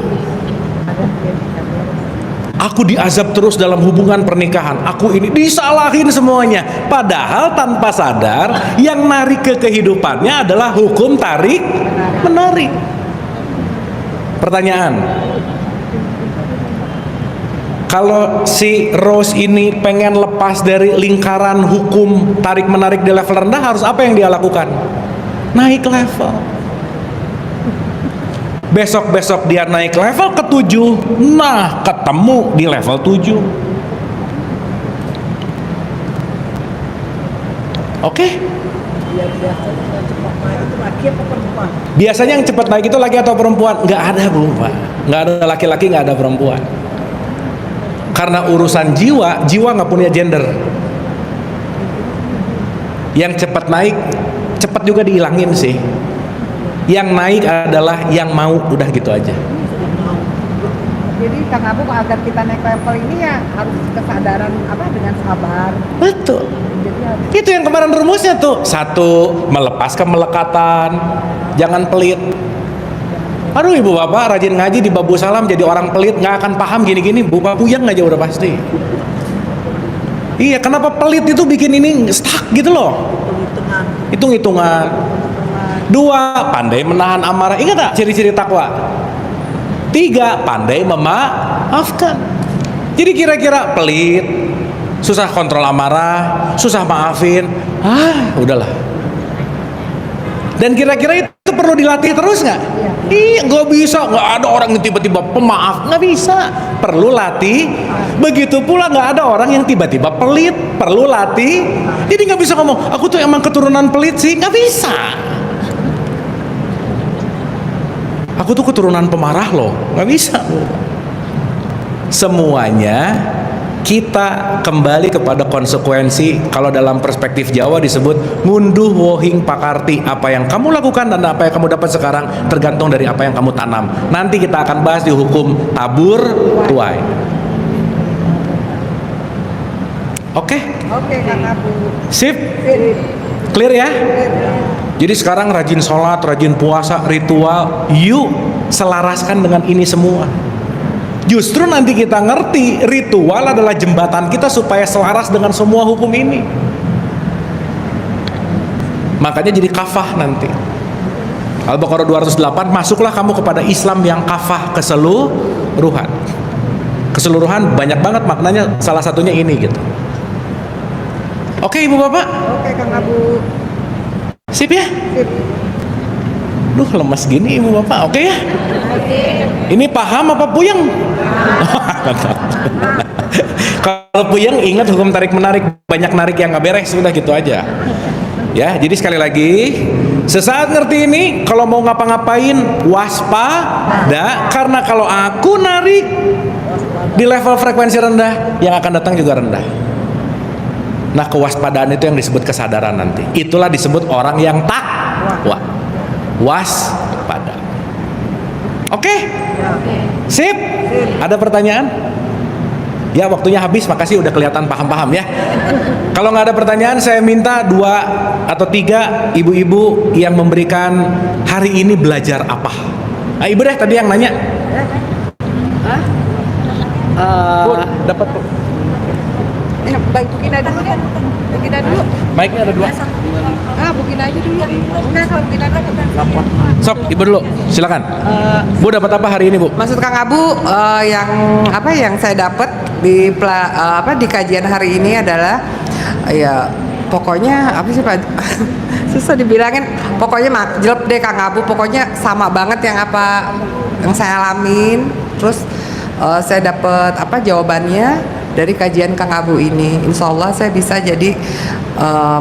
Aku diazab terus dalam hubungan pernikahan. Aku ini disalahin semuanya. Padahal tanpa sadar yang narik ke kehidupannya adalah hukum tarik menarik. Pertanyaan. Kalau si Rose ini pengen lepas dari lingkaran hukum tarik-menarik di level rendah, harus apa yang dia lakukan? Naik level. Besok-besok dia naik level ke 7. Nah, ketemu di level 7. Oke? Biasanya yang cepat naik itu laki atau perempuan? Nggak ada, Bu, Pak. Nggak ada laki-laki, nggak ada perempuan. Karena urusan jiwa, jiwa nggak punya gender. Yang cepat naik, cepat juga dihilangin sih. Yang naik adalah yang mau, udah gitu aja. Jadi Kang Abu agar kita naik level ini ya harus kesadaran apa dengan sabar. Betul. Jadi harus Itu yang kemarin rumusnya tuh. 1, melepaskan melekatan, jangan pelit. Aduh, ibu bapak rajin ngaji di Babu Salam jadi orang pelit, nggak akan paham gini-gini, bu bapak puyeng aja udah pasti. Iya, kenapa pelit itu bikin ini stuck gitu loh. Hitung-hitungan. 2, pandai menahan amarah. Ingat tak ciri-ciri takwa? 3, pandai memaafkan. Jadi kira-kira pelit, susah kontrol amarah, susah maafin, udahlah. Dan kira-kira itu perlu dilatih terus nggak? Iya, nggak bisa. Nggak ada orang yang tiba-tiba pemaaf, nggak bisa. Perlu latih. Begitu pula nggak ada orang yang tiba-tiba pelit, perlu latih. Jadi nggak bisa ngomong, aku tuh emang keturunan pelit sih, nggak bisa. Aku tuh keturunan pemarah loh, nggak bisa. Semuanya kita kembali kepada konsekuensi. Kalau dalam perspektif Jawa disebut ngunduh wohing pakarti. Apa yang kamu lakukan dan apa yang kamu dapat sekarang tergantung dari apa yang kamu tanam. Nanti kita akan bahas di hukum tabur tuai. Oke? Oke Kang Abu. Sip? Clear ya? Jadi sekarang rajin sholat, rajin puasa, ritual, yuk selaraskan dengan ini semua. Justru nanti kita ngerti ritual adalah jembatan kita supaya selaras dengan semua hukum ini. Makanya jadi kafah nanti. Al-Baqarah 208, masuklah kamu kepada Islam yang kafah, keseluruhan. Keseluruhan banyak banget maknanya, salah satunya ini gitu. Oke ibu bapak? Oke Kang Abu. Sip ya? Sip. Duh lemas gini ibu bapak, oke ya? Ini paham apa puyeng? Kalau puyeng ingat hukum tarik menarik, banyak narik yang nggak beres, sudah gitu aja. Ya, jadi sekali lagi, sesaat ngerti ini, kalau mau ngapa-ngapain waspada, karena kalau aku narik di level frekuensi rendah, yang akan datang juga rendah. Nah, kewaspadaan itu yang disebut kesadaran nanti. Itulah disebut orang yang takwa. Waspada. Oke? Sip? Ada pertanyaan? Ya, waktunya habis, makasih udah kelihatan paham-paham ya. Kalau nggak ada pertanyaan, saya minta 2 atau 3 ibu-ibu yang memberikan hari ini belajar apa. Nah, ibu deh tadi yang nanya. Bu, dapat Bu. Baik, Bu Gina dulu kan? Bu Gina dulu. Mic-nya ada 2. Bu Gina aja dulu. Enggak, Bu Gina dulu. Sok, ibu dulu, silakan. Bu dapat apa hari ini Bu? Maksud Kang Abu yang saya dapat di kajian hari ini adalah ya pokoknya apa sih Pak? Susah dibilangin. Pokoknya jelek deh Kang Abu. Pokoknya sama banget yang saya alamin. Terus saya dapat jawabannya dari kajian Kang Abu ini. Insya Allah saya bisa jadi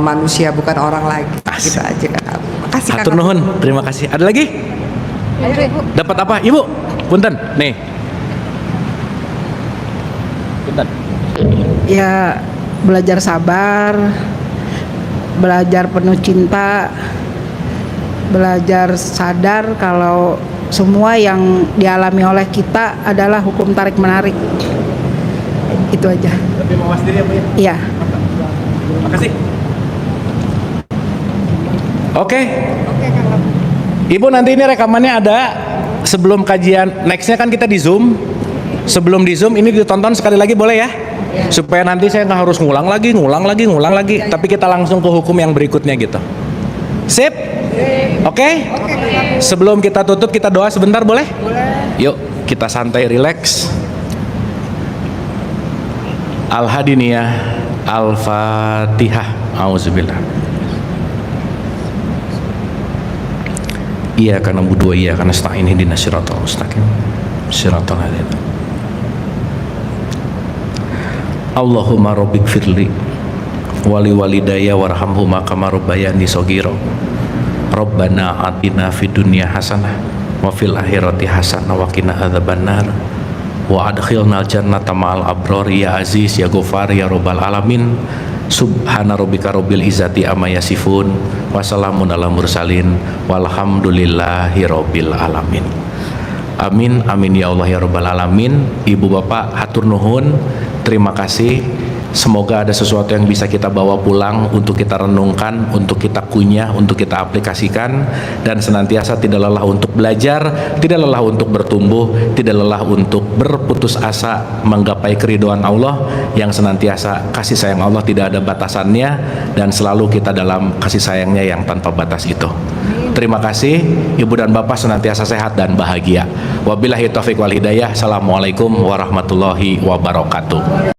manusia bukan orang lagi. Gitu aja Kang Abu. Makasih Kang Atur Abu. nuhun, terima kasih. Ada lagi? Ayo, Bu. Dapat apa? Ibu, punten, nih. Punten. Ya belajar sabar, belajar penuh cinta, belajar sadar kalau semua yang dialami oleh kita adalah hukum tarik menarik. Itu aja. Lebih mawas diri ya Bu ya? Iya. Makasih. Oke. Oke Kang Abu. Ibu nanti ini rekamannya ada sebelum kajian. Nextnya kan kita di Zoom. Sebelum di Zoom ini ditonton sekali lagi boleh ya? Supaya nanti saya nggak harus ngulang lagi. Tapi kita langsung ke hukum yang berikutnya gitu. Sip? Oke? Sebelum kita tutup kita doa sebentar boleh? Boleh. Yuk kita santai relax. Al-Hadiniyah. Al-Fatihah. Auzubillah. Iyyaka na'budu wa iyyaka nasta'in ihdinas siratal mustaqim siratal ladzina Allahumma rabbik firli wali walidayya warhamhuma kama rabbayani shaghira. Rabbana atina fid dunya hasanah wa fil akhirati hasanah wa qina adzabannar wa adkhilnal jannata ma'al abrar ya aziz ya ghafar ya rabbal alamin. Subhana rabbika rabbil izzati amma yasifun wa salamun alal mursalin walhamdulillahi rabbil alamin. Amin amin ya Allah ya rabbal alamin. Ibu bapak hatur nuhun, terima kasih. Semoga ada sesuatu yang bisa kita bawa pulang untuk kita renungkan, untuk kita kunyah, untuk kita aplikasikan, dan senantiasa tidak lelah untuk belajar, tidak lelah untuk bertumbuh, tidak lelah untuk berputus asa menggapai keridhaan Allah yang senantiasa kasih sayang Allah tidak ada batasannya, dan selalu kita dalam kasih sayangnya yang tanpa batas itu. Terima kasih, ibu dan bapak senantiasa sehat dan bahagia. Wabillahi taufiq wal hidayah. Assalamualaikum warahmatullahi wabarakatuh.